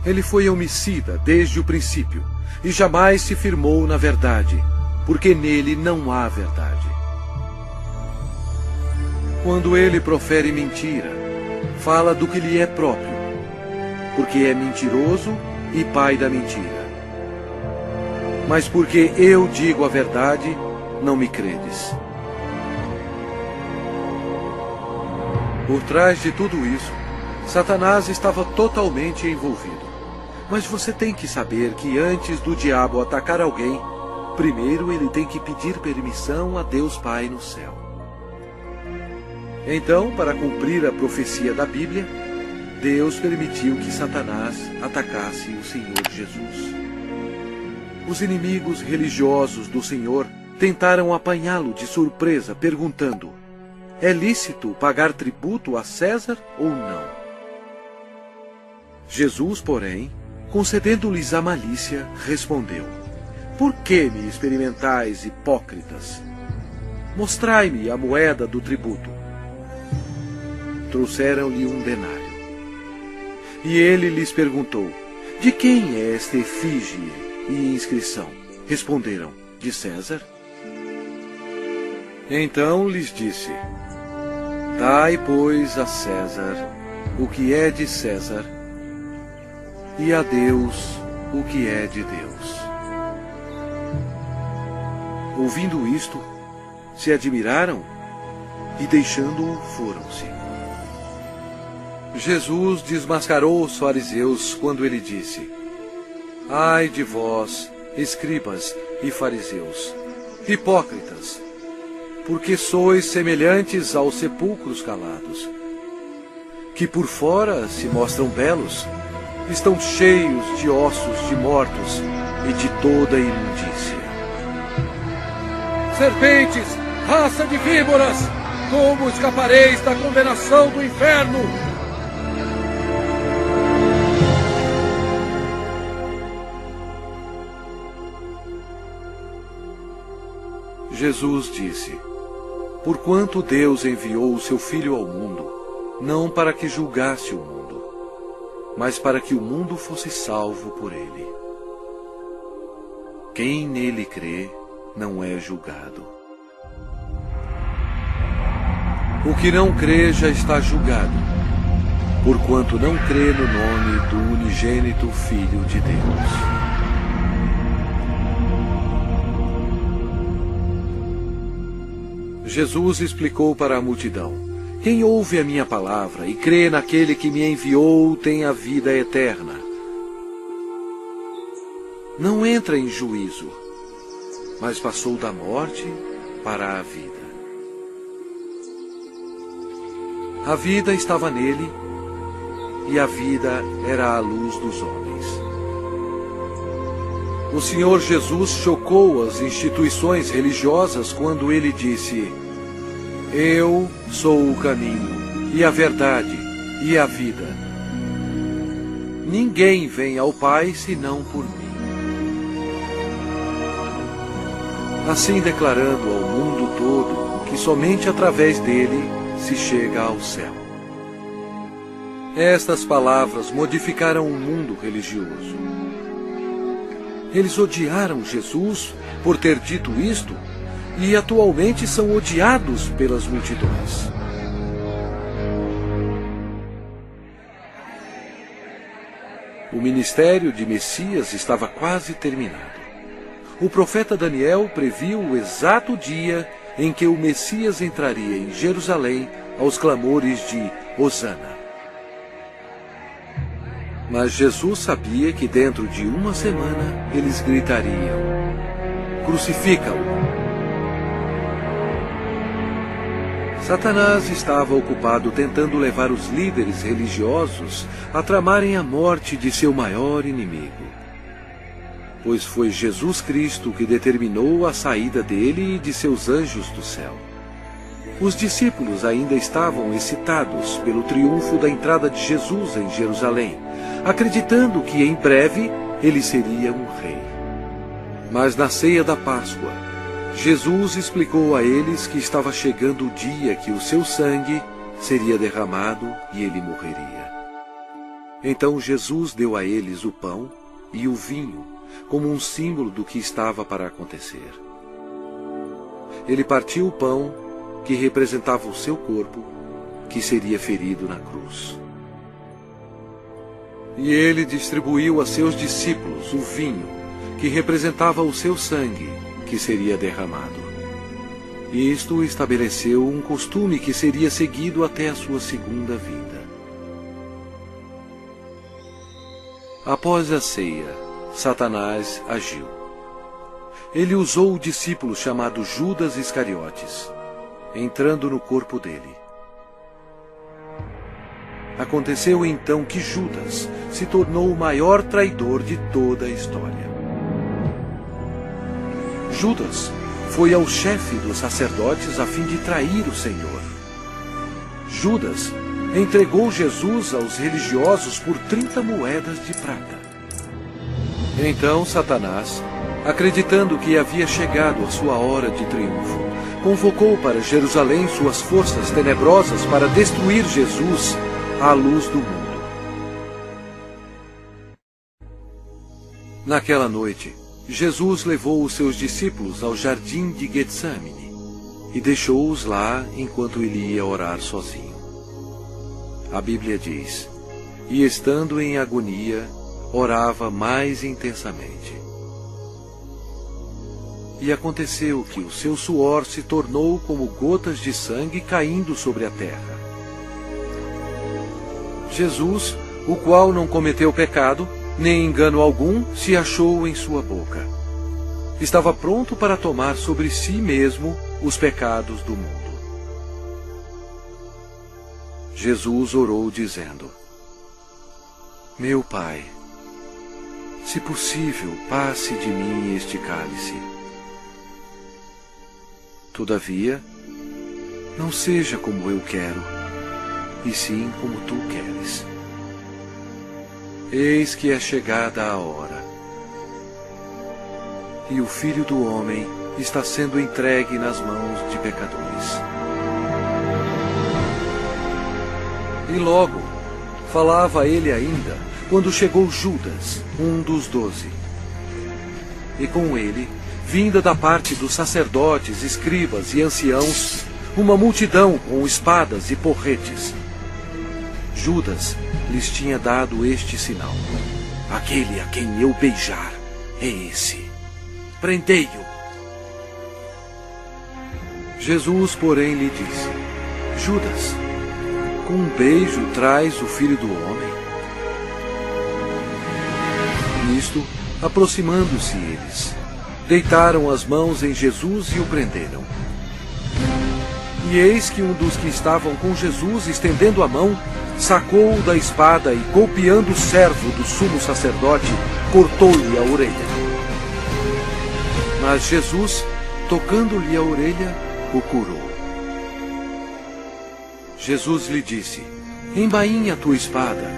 Ele foi homicida desde o princípio, e jamais se firmou na verdade, porque nele não há verdade. Quando ele profere mentira, fala do que lhe é próprio, porque é mentiroso e pai da mentira. Mas porque eu digo a verdade, não me credes. Por trás de tudo isso, Satanás estava totalmente envolvido. Mas você tem que saber que antes do diabo atacar alguém, primeiro ele tem que pedir permissão a Deus Pai no céu. Então, para cumprir a profecia da Bíblia, Deus permitiu que Satanás atacasse o Senhor Jesus. Os inimigos religiosos do Senhor tentaram apanhá-lo de surpresa, perguntando: é lícito pagar tributo a César ou não? Jesus, porém, concedendo-lhes a malícia, respondeu: por que me experimentais, hipócritas? Mostrai-me a moeda do tributo. Trouxeram-lhe um denário. E ele lhes perguntou: de quem é esta efígie e inscrição? Responderam: de César. Então lhes disse: dai, pois, a César o que é de César, e a Deus o que é de Deus. Ouvindo isto, se admiraram e, deixando-o, foram-se. Jesus desmascarou os fariseus quando ele disse: ai de vós, escribas e fariseus, hipócritas, porque sois semelhantes aos sepulcros calados, que por fora se mostram belos, estão cheios de ossos de mortos e de toda imundícia. Serpentes, raça de víboras, como escapareis da condenação do inferno? Jesus disse: porquanto Deus enviou o seu Filho ao mundo, não para que julgasse o mundo, mas para que o mundo fosse salvo por ele. Quem nele crê não é julgado. O que não crê já está julgado, porquanto não crê no nome do unigênito Filho de Deus. Jesus explicou para a multidão: quem ouve a minha palavra e crê naquele que me enviou tem a vida eterna. Não entra em juízo, mas passou da morte para a vida. A vida estava nele, e a vida era a luz dos homens. O Senhor Jesus chocou as instituições religiosas quando ele disse: eu sou o caminho, e a verdade, e a vida. Ninguém vem ao Pai senão por mim. Assim declarando ao mundo todo que somente através dele se chega ao céu. Estas palavras modificaram o mundo religioso. Eles odiaram Jesus por ter dito isto e atualmente são odiados pelas multidões. O ministério de Messias estava quase terminado. O profeta Daniel previu o exato dia em que o Messias entraria em Jerusalém aos clamores de Hosana. Mas Jesus sabia que dentro de uma semana eles gritariam: crucifica-o! Satanás estava ocupado tentando levar os líderes religiosos a tramarem a morte de seu maior inimigo. Pois foi Jesus Cristo que determinou a saída dele e de seus anjos do céu. Os discípulos ainda estavam excitados pelo triunfo da entrada de Jesus em Jerusalém, acreditando que em breve ele seria um rei. Mas na ceia da Páscoa, Jesus explicou a eles que estava chegando o dia que o seu sangue seria derramado e ele morreria. Então Jesus deu a eles o pão e o vinho, como um símbolo do que estava para acontecer. Ele partiu o pão, que representava o seu corpo, que seria ferido na cruz. E ele distribuiu a seus discípulos o vinho, que representava o seu sangue, que seria derramado. Isto estabeleceu um costume que seria seguido até a sua segunda vida. Após a ceia, Satanás agiu. Ele usou o discípulo chamado Judas Iscariotes, entrando no corpo dele. Aconteceu então que Judas se tornou o maior traidor de toda a história. Judas foi ao chefe dos sacerdotes a fim de trair o Senhor. Judas entregou Jesus aos religiosos por 30 moedas de prata. Então Satanás, acreditando que havia chegado a sua hora de triunfo, convocou para Jerusalém suas forças tenebrosas para destruir Jesus à luz do mundo. Naquela noite, Jesus levou os seus discípulos ao jardim de Getsamine e deixou-os lá enquanto ele ia orar sozinho. A Bíblia diz: e estando em agonia, orava mais intensamente. E aconteceu que o seu suor se tornou como gotas de sangue caindo sobre a terra. Jesus, o qual não cometeu pecado, nem engano algum se achou em sua boca. Estava pronto para tomar sobre si mesmo os pecados do mundo. Jesus orou dizendo: meu Pai, se possível, passe de mim este cálice. Todavia, não seja como eu quero, e sim como tu queres. Eis que é chegada a hora, e o Filho do Homem está sendo entregue nas mãos de pecadores. E logo, falava ele ainda, quando chegou Judas, um dos 12. E com ele, vinda da parte dos sacerdotes, escribas e anciãos, uma multidão com espadas e porretes. Judas lhes tinha dado este sinal: aquele a quem eu beijar é esse. Prendei-o. Jesus, porém, lhe disse: Judas, com um beijo traz o Filho do Homem? Nisto, aproximando-se eles, deitaram as mãos em Jesus e o prenderam. E eis que um dos que estavam com Jesus, estendendo a mão, sacou-o da espada e, golpeando o servo do sumo sacerdote, cortou-lhe a orelha. Mas Jesus, tocando-lhe a orelha, o curou. Jesus lhe disse: embainha a tua espada,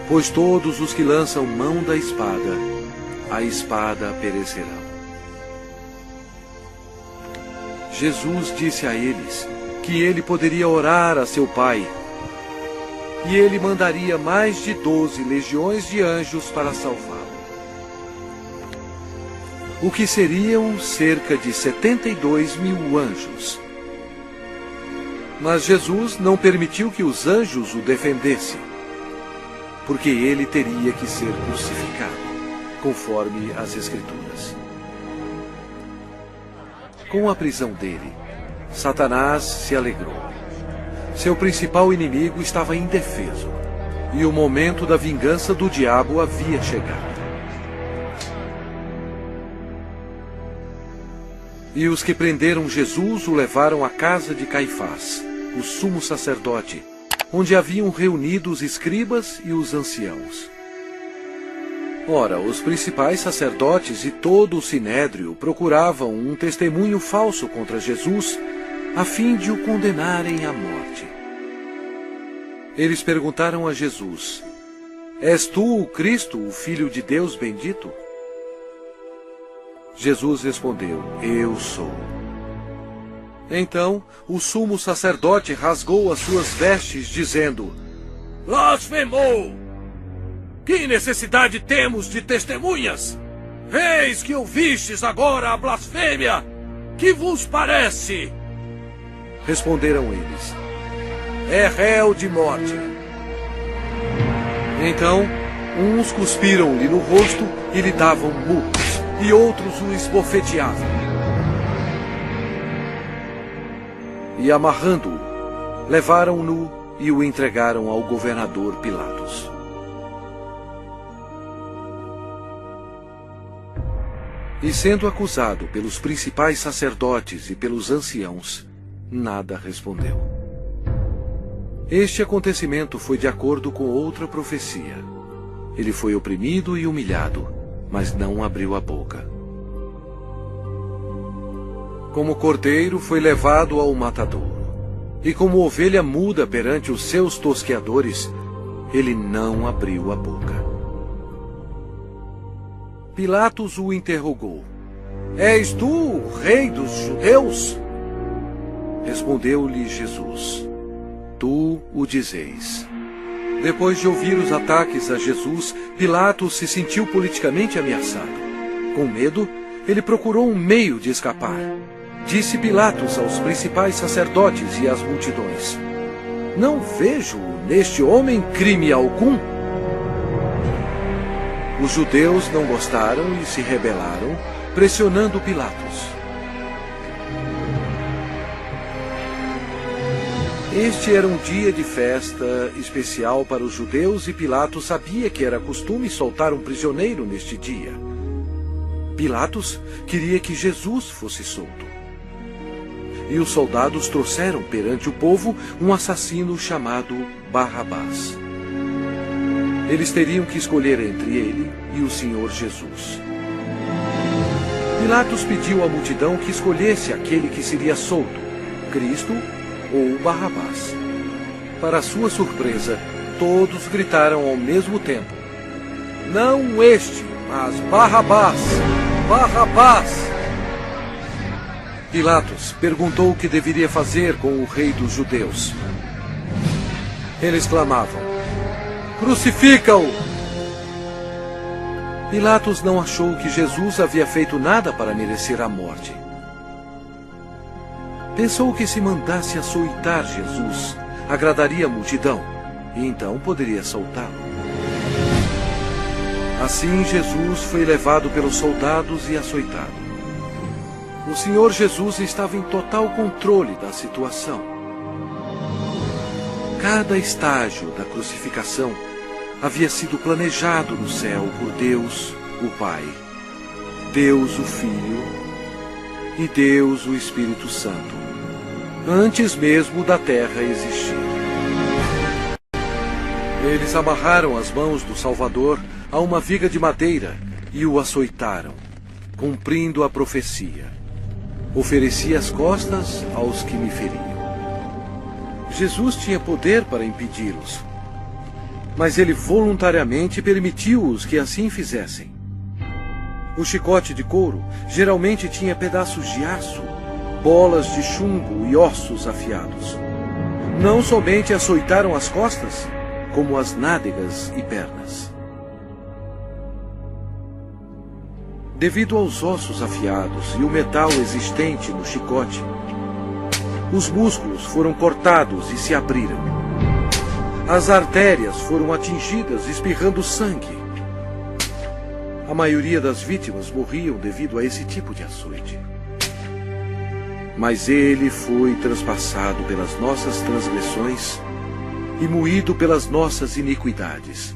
pois todos os que lançam mão da espada, a espada perecerão. Jesus disse a eles que ele poderia orar a seu Pai, e ele mandaria mais de 12 legiões de anjos para salvá-lo. O que seriam cerca de 72.000 anjos. Mas Jesus não permitiu que os anjos o defendessem, porque ele teria que ser crucificado, conforme as Escrituras. Com a prisão dele, Satanás se alegrou. Seu principal inimigo estava indefeso, e o momento da vingança do diabo havia chegado. E os que prenderam Jesus o levaram à casa de Caifás, o sumo sacerdote, onde haviam reunido os escribas e os anciãos. Ora, os principais sacerdotes e todo o sinédrio procuravam um testemunho falso contra Jesus, a fim de o condenarem à morte. Eles perguntaram a Jesus: és tu o Cristo, o Filho de Deus bendito? Jesus respondeu: eu sou. Então o sumo sacerdote rasgou as suas vestes, dizendo: blasfemou! Que necessidade temos de testemunhas? Eis que ouvistes agora a blasfêmia! Que vos parece? Responderam eles: é réu de morte. Então, uns cuspiram-lhe no rosto e lhe davam murros, e outros o esbofeteavam. e, amarrando-o, levaram-no e o entregaram ao governador Pilatos. E sendo acusado pelos principais sacerdotes e pelos anciãos, nada respondeu. Este acontecimento foi de acordo com outra profecia. Ele foi oprimido e humilhado, mas não abriu a boca. Como cordeiro foi levado ao matadouro, e como ovelha muda perante os seus tosqueadores, ele não abriu a boca. Pilatos o interrogou: És tu o rei dos judeus? Respondeu-lhe Jesus: Tu o dizeis. Depois de ouvir os ataques a Jesus, Pilatos se sentiu politicamente ameaçado. Com medo, ele procurou um meio de escapar. Disse Pilatos aos principais sacerdotes e às multidões: Não vejo neste homem crime algum. Os judeus não gostaram e se rebelaram, pressionando Pilatos. Este era um dia de festa especial para os judeus e Pilatos sabia que era costume soltar um prisioneiro neste dia. Pilatos queria que Jesus fosse solto. E os soldados trouxeram perante o povo um assassino chamado Barrabás. Eles teriam que escolher entre ele e o Senhor Jesus. Pilatos pediu à multidão que escolhesse aquele que seria solto, Cristo ou Barrabás. Para sua surpresa, todos gritaram ao mesmo tempo: Não este, mas Barrabás! Barrabás! Pilatos perguntou o que deveria fazer com o rei dos judeus. Eles clamavam: Crucifica-o! Pilatos não achou que Jesus havia feito nada para merecer a morte. Pensou que se mandasse açoitar Jesus, agradaria a multidão, e então poderia soltá-lo. Assim Jesus foi levado pelos soldados e açoitado. O Senhor Jesus estava em total controle da situação. Cada estágio da crucificação havia sido planejado no céu por Deus, o Pai, Deus, o Filho e Deus, o Espírito Santo, antes mesmo da terra existir. Eles amarraram as mãos do Salvador a uma viga de madeira e o açoitaram, cumprindo a profecia: Ofereci as costas aos que me feriam. Jesus tinha poder para impedi-los, mas ele voluntariamente permitiu-os que assim fizessem. O chicote de couro geralmente tinha pedaços de aço, bolas de chumbo e ossos afiados. Não somente açoitaram as costas, como as nádegas e pernas. Devido aos ossos afiados e o metal existente no chicote, os músculos foram cortados e se abriram. As artérias foram atingidas, espirrando sangue. A maioria das vítimas morriam devido a esse tipo de açoite. Mas ele foi transpassado pelas nossas transgressões e moído pelas nossas iniquidades.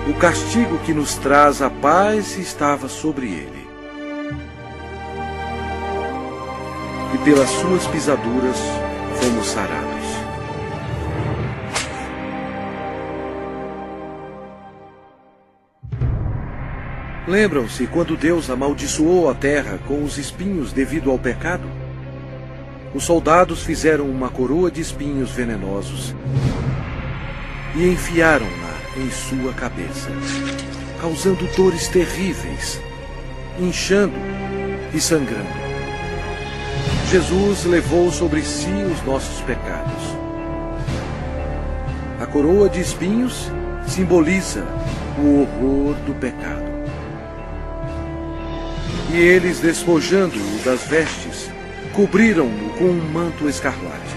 O castigo que nos traz a paz estava sobre ele. E pelas suas pisaduras fomos sarados. Lembram-se quando Deus amaldiçoou a terra com os espinhos devido ao pecado? Os soldados fizeram uma coroa de espinhos venenosos e enfiaram-na em sua cabeça, causando dores terríveis, inchando e sangrando. Jesus levou sobre si os nossos pecados. A coroa de espinhos simboliza o horror do pecado. E eles, despojando-o das vestes, cobriram-no com um manto escarlate.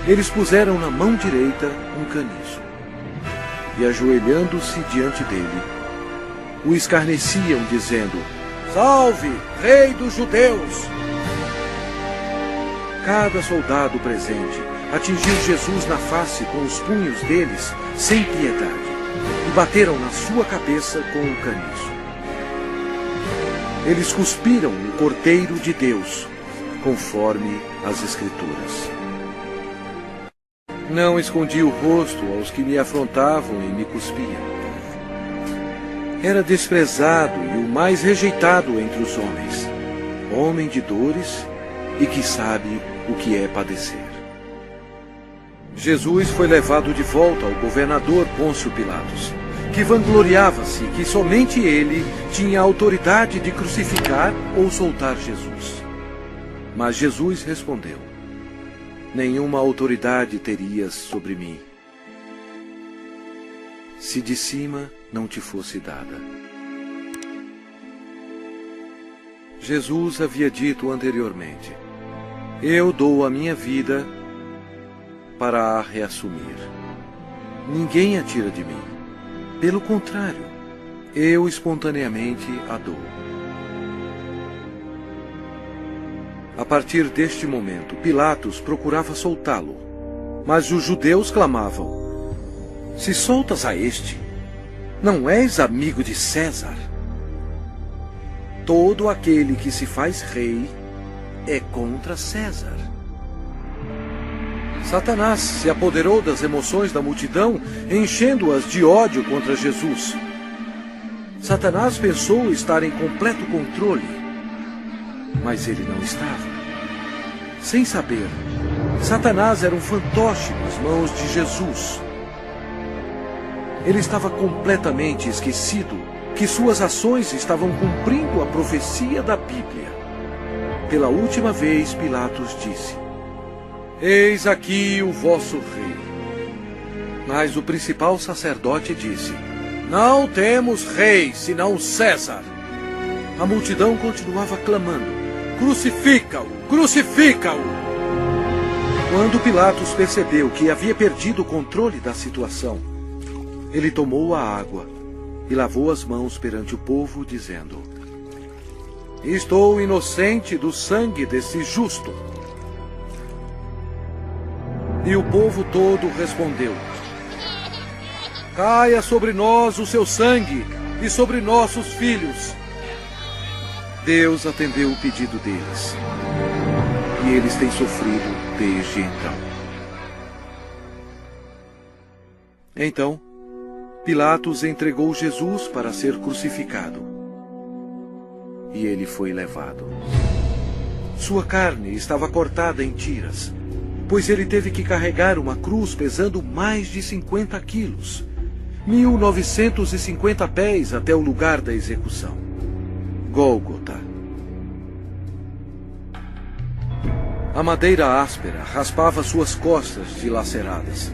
Eles puseram na mão direita um caniço, e ajoelhando-se diante dele, o escarneciam, dizendo: Salve, Rei dos Judeus! Cada soldado presente atingiu Jesus na face com os punhos deles sem piedade e bateram na sua cabeça com um caniço. Eles cuspiram o Cordeiro de Deus, conforme as Escrituras. Não escondi o rosto aos que me afrontavam e me cuspiam. Era desprezado e o mais rejeitado entre os homens, homem de dores e que sabe o que é padecer. Jesus foi levado de volta ao governador Pôncio Pilatos, que vangloriava-se que somente ele tinha a autoridade de crucificar ou soltar Jesus. Mas Jesus respondeu: nenhuma autoridade terias sobre mim, se de cima não te fosse dada. Jesus havia dito anteriormente: eu dou a minha vida para a reassumir. Ninguém a tira de mim. Pelo contrário, eu espontaneamente a dou. A partir deste momento, Pilatos procurava soltá-lo, mas os judeus clamavam: se soltas a este, não és amigo de César? Todo aquele que se faz rei é contra César. Satanás se apoderou das emoções da multidão, enchendo-as de ódio contra Jesus. Satanás pensou estar em completo controle, mas ele não estava. Sem saber, Satanás era um fantoche nas mãos de Jesus. Ele estava completamente esquecido que suas ações estavam cumprindo a profecia da Bíblia. Pela última vez, Pilatos disse: eis aqui o vosso rei. Mas o principal sacerdote disse: não temos rei, senão César. A multidão continuava clamando: crucifica-o, crucifica-o! Quando Pilatos percebeu que havia perdido o controle da situação, ele tomou a água e lavou as mãos perante o povo, dizendo: estou inocente do sangue desse justo. E o povo todo respondeu: caia sobre nós o seu sangue e sobre nossos filhos. Deus atendeu o pedido deles, e eles têm sofrido desde então. Então, Pilatos entregou Jesus para ser crucificado, e ele foi levado. Sua carne estava cortada em tiras, pois ele teve que carregar uma cruz pesando mais de 50 quilos, 1950 pés até o lugar da execução, Gólgota. A madeira áspera raspava suas costas dilaceradas,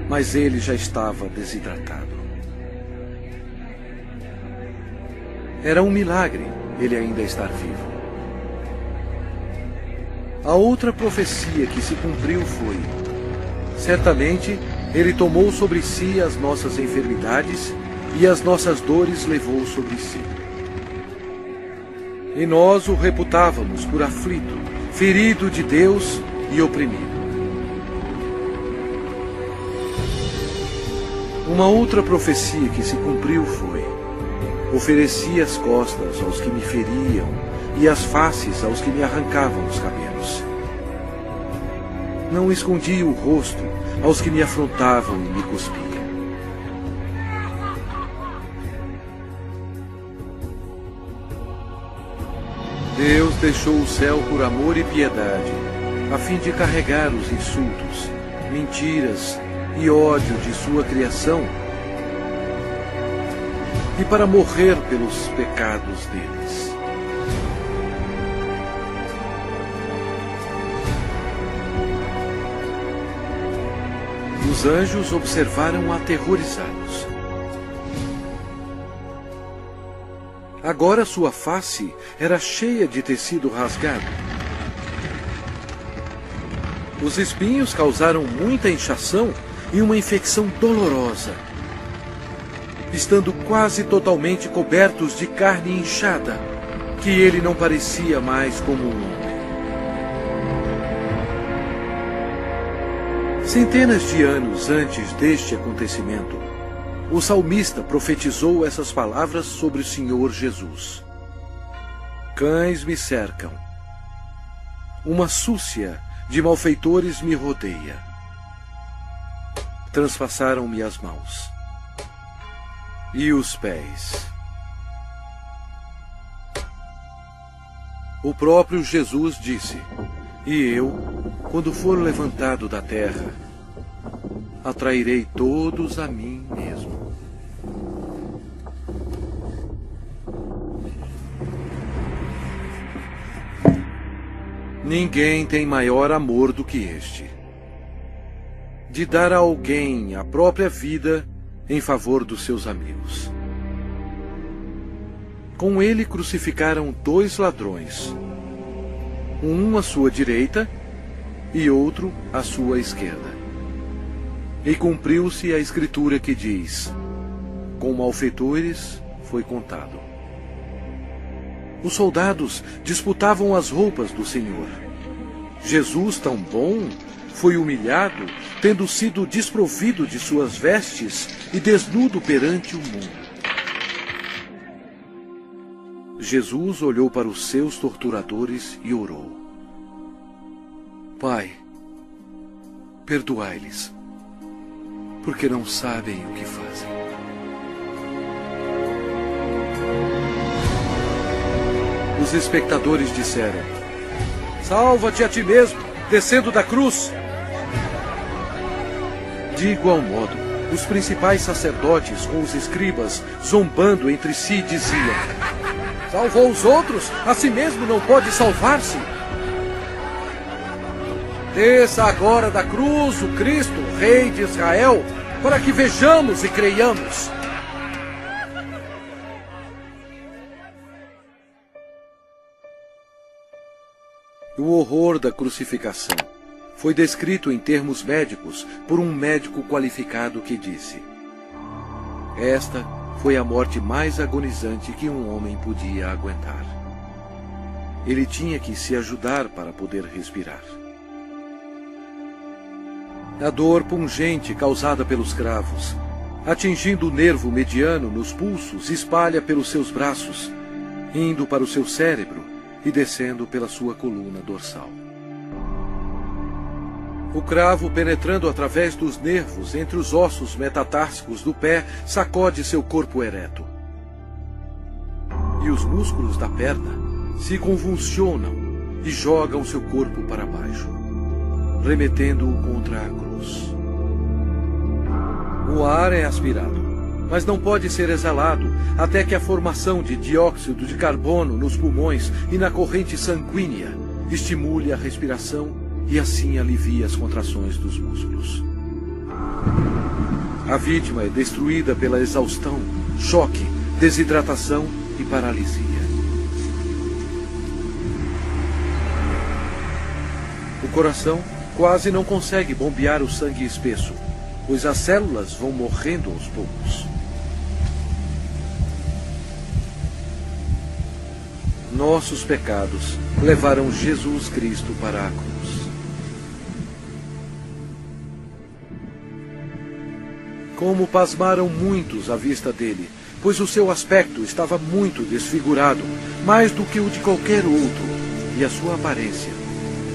mas ele já estava desidratado. Era um milagre ele ainda estar vivo. A outra profecia que se cumpriu foi: certamente ele tomou sobre si as nossas enfermidades e as nossas dores levou sobre si. E nós o reputávamos por aflito, ferido de Deus e oprimido. Uma outra profecia que se cumpriu foi: ofereci as costas aos que me feriam e as faces aos que me arrancavam os cabelos. Não escondi o rosto aos que me afrontavam e me cuspiam. Deus deixou o céu por amor e piedade, a fim de carregar os insultos, mentiras e ódio de sua criação, e para morrer pelos pecados deles. Os anjos observaram aterrorizados. Agora sua face era cheia de tecido rasgado. Os espinhos causaram muita inchação e uma infecção dolorosa, estando quase totalmente cobertos de carne inchada, que ele não parecia mais como um homem. Centenas de anos antes deste acontecimento, o salmista profetizou essas palavras sobre o Senhor Jesus. Cães me cercam. Uma súcia de malfeitores me rodeia. Transpassaram-me as mãos e os pés. O próprio Jesus disse: e eu, quando for levantado da terra, atrairei todos a mim mesmo. Ninguém tem maior amor do que este, de dar a alguém a própria vida em favor dos seus amigos. Com ele crucificaram 2 ladrões, um à sua direita e outro à sua esquerda. E cumpriu-se a escritura que diz: com malfeitores foi contado. Os soldados disputavam as roupas do Senhor. Jesus, tão bom, foi humilhado, tendo sido desprovido de suas vestes e desnudo perante o mundo. Jesus olhou para os seus torturadores e orou: Pai, perdoai-lhes, porque não sabem o que fazem. Os espectadores disseram: salva-te a ti mesmo, descendo da cruz. De igual modo, os principais sacerdotes com os escribas, zombando entre si, diziam: salvou os outros, a si mesmo não pode salvar-se. Desça agora da cruz o Cristo, Rei de Israel, para que vejamos e creiamos. O horror da crucificação foi descrito em termos médicos por um médico qualificado que disse: esta foi a morte mais agonizante que um homem podia aguentar. Ele tinha que se ajudar para poder respirar. A dor pungente causada pelos cravos, atingindo o nervo mediano nos pulsos, espalha pelos seus braços, indo para o seu cérebro e descendo pela sua coluna dorsal. O cravo, penetrando através dos nervos entre os ossos metatársicos do pé, sacode seu corpo ereto. E os músculos da perna se convulsionam e jogam seu corpo para baixo, remetendo-o contra a cruz. O ar é aspirado, mas não pode ser exalado até que a formação de dióxido de carbono nos pulmões e na corrente sanguínea estimule a respiração e assim alivie as contrações dos músculos. A vítima é destruída pela exaustão, choque, desidratação e paralisia. O coração quase não consegue bombear o sangue espesso, pois as células vão morrendo aos poucos. Nossos pecados levaram Jesus Cristo para a cruz. Como pasmaram muitos à vista dele, pois o seu aspecto estava muito desfigurado, mais do que o de qualquer outro, e a sua aparência,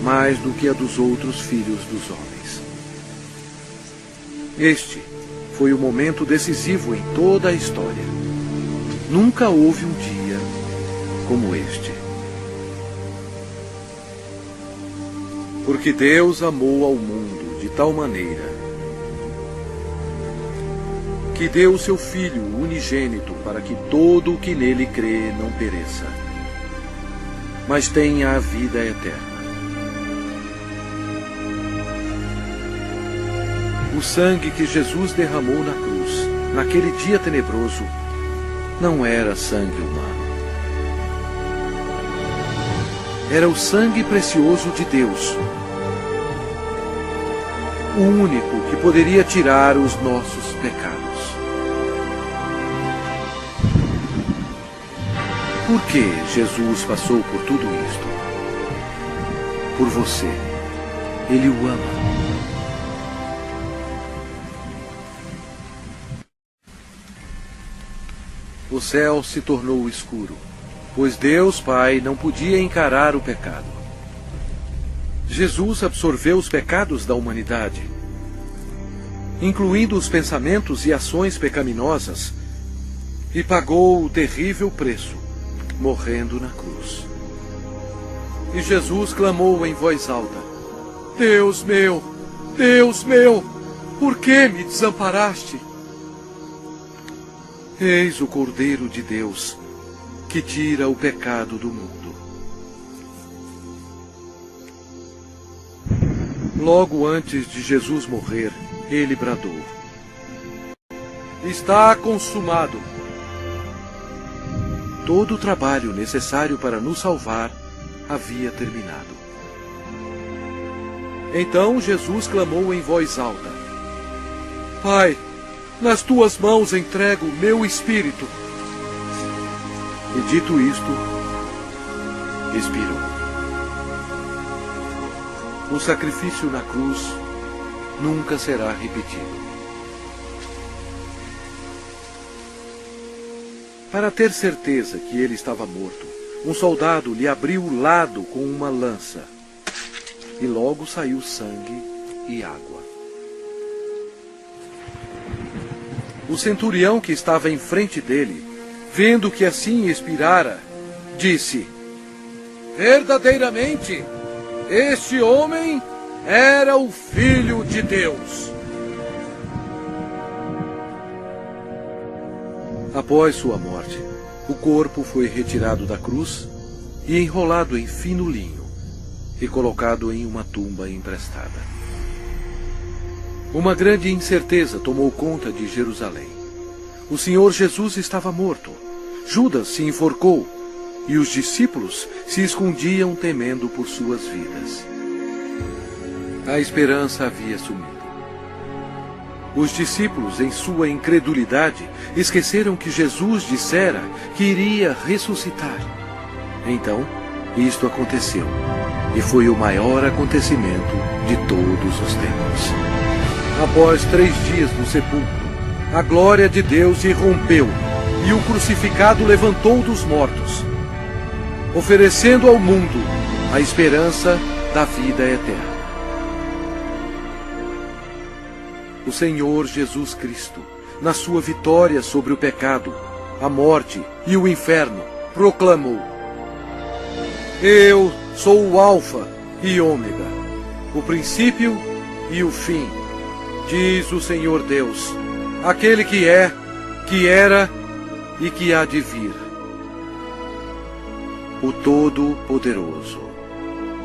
mais do que a dos outros filhos dos homens. Este foi o momento decisivo em toda a história. Nunca houve um dia como este. Porque Deus amou ao mundo de tal maneira que deu o seu Filho unigênito para que todo o que nele crê não pereça, mas tenha a vida eterna. O sangue que Jesus derramou na cruz, naquele dia tenebroso, não era sangue humano. Era o sangue precioso de Deus, o único que poderia tirar os nossos pecados. Por que Jesus passou por tudo isto? Por você. Ele o ama. O céu se tornou escuro, pois Deus Pai não podia encarar o pecado. Jesus absorveu os pecados da humanidade, incluindo os pensamentos e ações pecaminosas, e pagou o terrível preço, morrendo na cruz. E Jesus clamou em voz alta: Deus meu, por que me desamparaste? Eis o Cordeiro de Deus, que tira o pecado do mundo. Logo antes de Jesus morrer, ele bradou: Está consumado. Todo o trabalho necessário para nos salvar havia terminado. Então Jesus clamou em voz alta: Pai, nas tuas mãos entrego meu espírito. E dito isto, expirou. O sacrifício na cruz nunca será repetido. Para ter certeza que ele estava morto, um soldado lhe abriu o lado com uma lança, e logo saiu sangue e água. O centurião que estava em frente dele, vendo que assim expirara, disse: Verdadeiramente, este homem era o Filho de Deus. Após sua morte, o corpo foi retirado da cruz e enrolado em fino linho e colocado em uma tumba emprestada. Uma grande incerteza tomou conta de Jerusalém. O Senhor Jesus estava morto. Judas se enforcou e os discípulos se escondiam temendo por suas vidas. A esperança havia sumido. Os discípulos, em sua incredulidade, esqueceram que Jesus dissera que iria ressuscitar. Então, isto aconteceu, e foi o maior acontecimento de todos os tempos. Após 3 dias no sepulcro, a glória de Deus irrompeu, e o crucificado levantou dos mortos, oferecendo ao mundo a esperança da vida eterna. O Senhor Jesus Cristo, na sua vitória sobre o pecado, a morte e o inferno, proclamou: Eu sou o Alfa e Ômega, o princípio e o fim, diz o Senhor Deus, aquele que é, que era e que há de vir, o Todo-Poderoso.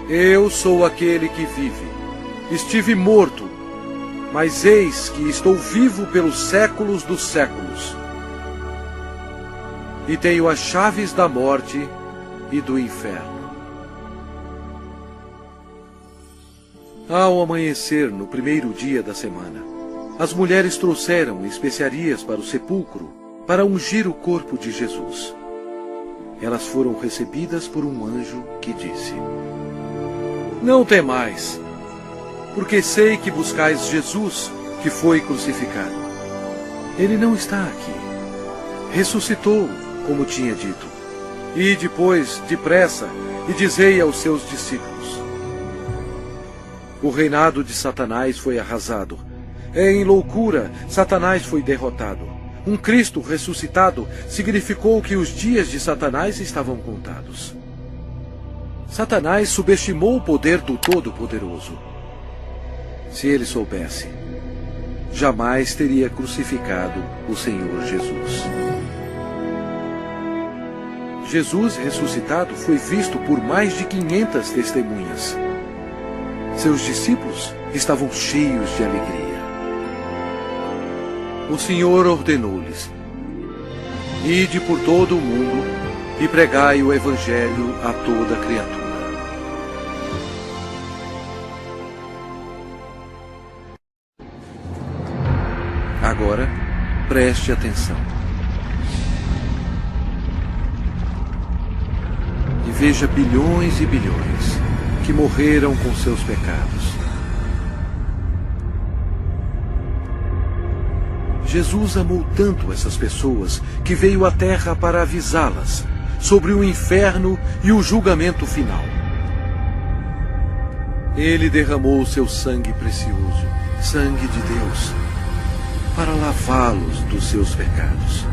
Eu sou aquele que vive. Estive morto, mas eis que estou vivo pelos séculos dos séculos. E tenho as chaves da morte e do inferno. Ao amanhecer, no primeiro dia da semana, as mulheres trouxeram especiarias para o sepulcro para ungir o corpo de Jesus. Elas foram recebidas por um anjo que disse: Não temais, porque sei que buscais Jesus, que foi crucificado. Ele não está aqui. Ressuscitou, como tinha dito. E depois, depressa, e dizei aos seus discípulos: O reinado de Satanás foi arrasado. Em loucura, Satanás foi derrotado. Um Cristo ressuscitado significou que os dias de Satanás estavam contados. Satanás subestimou o poder do Todo-Poderoso. Se ele soubesse, jamais teria crucificado o Senhor Jesus. Jesus ressuscitado foi visto por mais de 500 testemunhas. Seus discípulos estavam cheios de alegria. O Senhor ordenou-lhes: Ide por todo o mundo e pregai o Evangelho a toda criatura. Agora, preste atenção. E veja bilhões e bilhões que morreram com seus pecados. Jesus amou tanto essas pessoas que veio à terra para avisá-las sobre o inferno e o julgamento final. Ele derramou seu sangue precioso, sangue de Deus, para lavá-los dos seus pecados.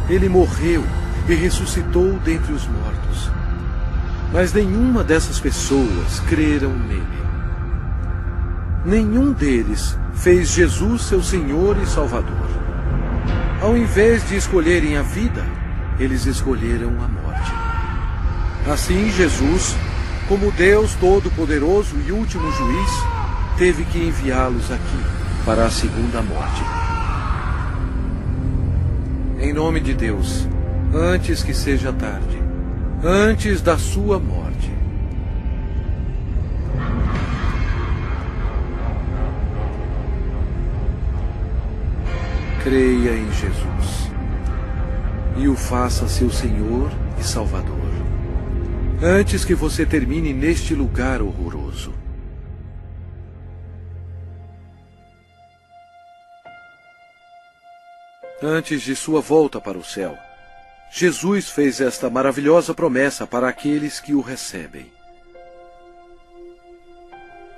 Ele morreu e ressuscitou dentre os mortos. Mas nenhuma dessas pessoas creram nele. Nenhum deles fez Jesus seu Senhor e Salvador. Ao invés de escolherem a vida, eles escolheram a morte. Assim, Jesus, como Deus Todo-Poderoso e último juiz, teve que enviá-los aqui para a segunda morte. Em nome de Deus, antes que seja tarde, antes da sua morte, creia em Jesus e o faça seu Senhor e Salvador, antes que você termine neste lugar horroroso. Antes de sua volta para o céu, Jesus fez esta maravilhosa promessa para aqueles que o recebem.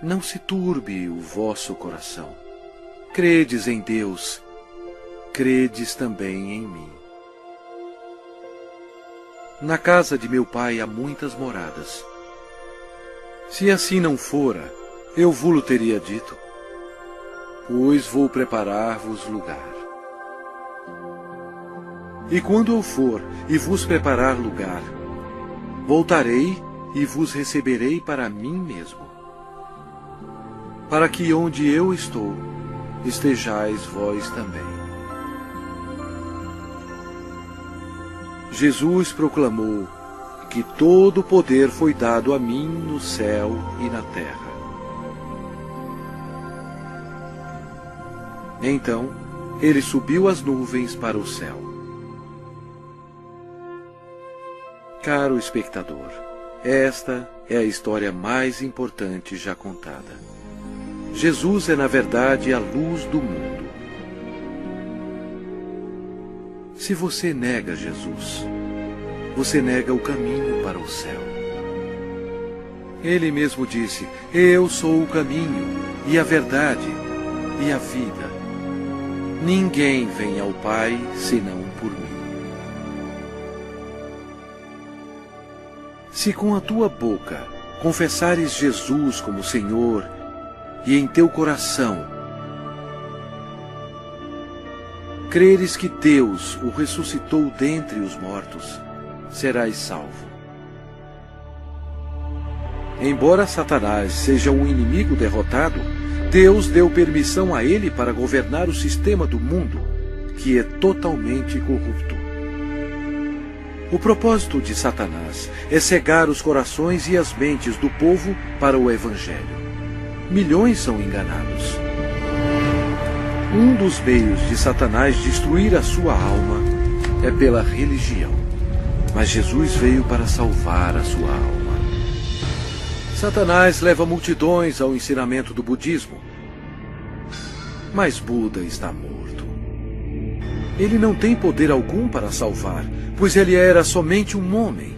Não se turbe o vosso coração. Credes em Deus, credes também em mim. Na casa de meu Pai há muitas moradas. Se assim não fora, eu vou-lo teria dito, pois vou preparar-vos lugar. E quando eu for e vos preparar lugar, voltarei e vos receberei para mim mesmo, para que onde eu estou, estejais vós também. Jesus proclamou que todo o poder foi dado a mim no céu e na terra. Então, ele subiu às nuvens para o céu. Caro espectador, esta é a história mais importante já contada. Jesus é, na verdade, a luz do mundo. Se você nega Jesus, você nega o caminho para o céu. Ele mesmo disse: eu sou o caminho, e a verdade, e a vida. Ninguém vem ao Pai senão por mim. Se com a tua boca confessares Jesus como Senhor e em teu coração creres que Deus o ressuscitou dentre os mortos, serás salvo. Embora Satanás seja um inimigo derrotado, Deus deu permissão a ele para governar o sistema do mundo, que é totalmente corrupto. O propósito de Satanás é cegar os corações e as mentes do povo para o Evangelho. Milhões são enganados. Um dos meios de Satanás destruir a sua alma é pela religião. Mas Jesus veio para salvar a sua alma. Satanás leva multidões ao ensinamento do budismo. Mas Buda está morto. Ele não tem poder algum para salvar, pois ele era somente um homem.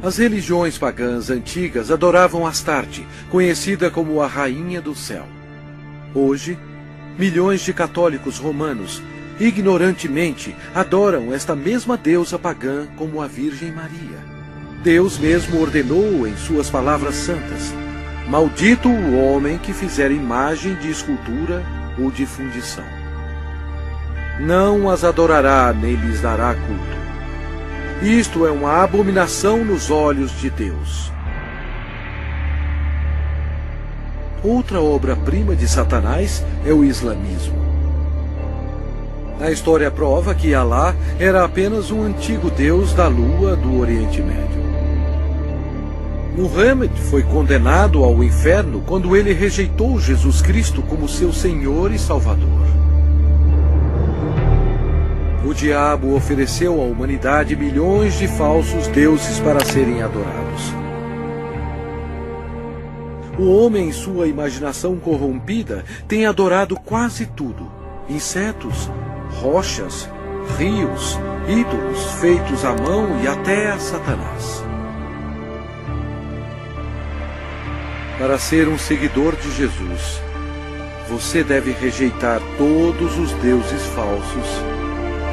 As religiões pagãs antigas adoravam Astarte, conhecida como a Rainha do Céu. Hoje, milhões de católicos romanos, ignorantemente, adoram esta mesma deusa pagã como a Virgem Maria. Deus mesmo ordenou em suas palavras santas: maldito o homem que fizer imagem de escultura ou de fundição. Não as adorará nem lhes dará culto. Isto é uma abominação nos olhos de Deus. Outra obra-prima de Satanás é o islamismo. A história prova que Alá era apenas um antigo deus da lua do Oriente Médio. Muhammad foi condenado ao inferno quando ele rejeitou Jesus Cristo como seu Senhor e Salvador. O diabo ofereceu à humanidade milhões de falsos deuses para serem adorados. O homem, em sua imaginação corrompida, tem adorado quase tudo, insetos, rochas, rios, ídolos feitos à mão e até a Satanás. Para ser um seguidor de Jesus, você deve rejeitar todos os deuses falsos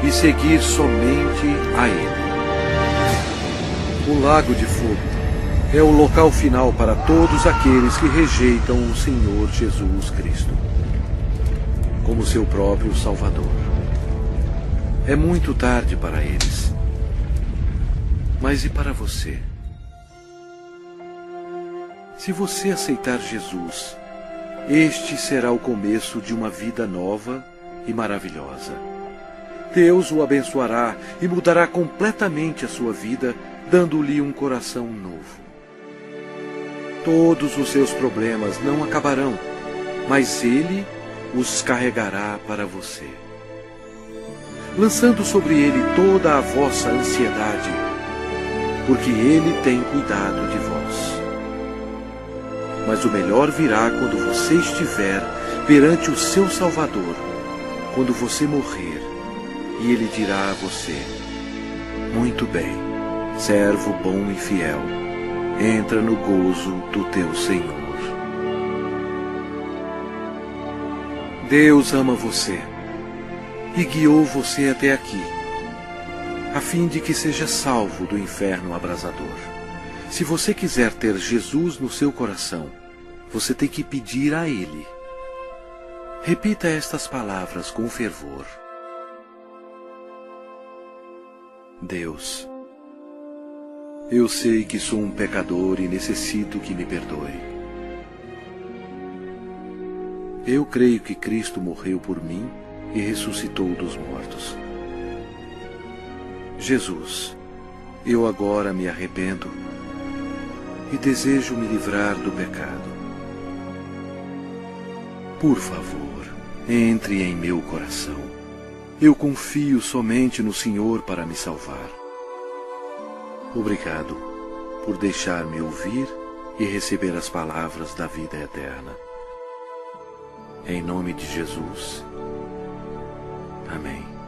e seguir somente a Ele. O lago de fogo é o local final para todos aqueles que rejeitam o Senhor Jesus Cristo como seu próprio Salvador. É muito tarde para eles. Mas e para você? Se você aceitar Jesus, este será o começo de uma vida nova e maravilhosa. Deus o abençoará e mudará completamente a sua vida, dando-lhe um coração novo. Todos os seus problemas não acabarão, mas Ele os carregará para você, lançando sobre Ele toda a vossa ansiedade, porque Ele tem cuidado de vós. Mas o melhor virá quando você estiver perante o seu Salvador, quando você morrer, e Ele dirá a você: muito bem, servo bom e fiel, entra no gozo do teu Senhor. Deus ama você e guiou você até aqui, a fim de que seja salvo do inferno abrasador. Se você quiser ter Jesus no seu coração, você tem que pedir a Ele. Repita estas palavras com fervor. Deus, eu sei que sou um pecador e necessito que me perdoe. Eu creio que Cristo morreu por mim e ressuscitou dos mortos. Jesus, eu agora me arrependo e desejo me livrar do pecado. Por favor, entre em meu coração. Eu confio somente no Senhor para me salvar. Obrigado por deixar-me ouvir e receber as palavras da vida eterna. Em nome de Jesus. Amém.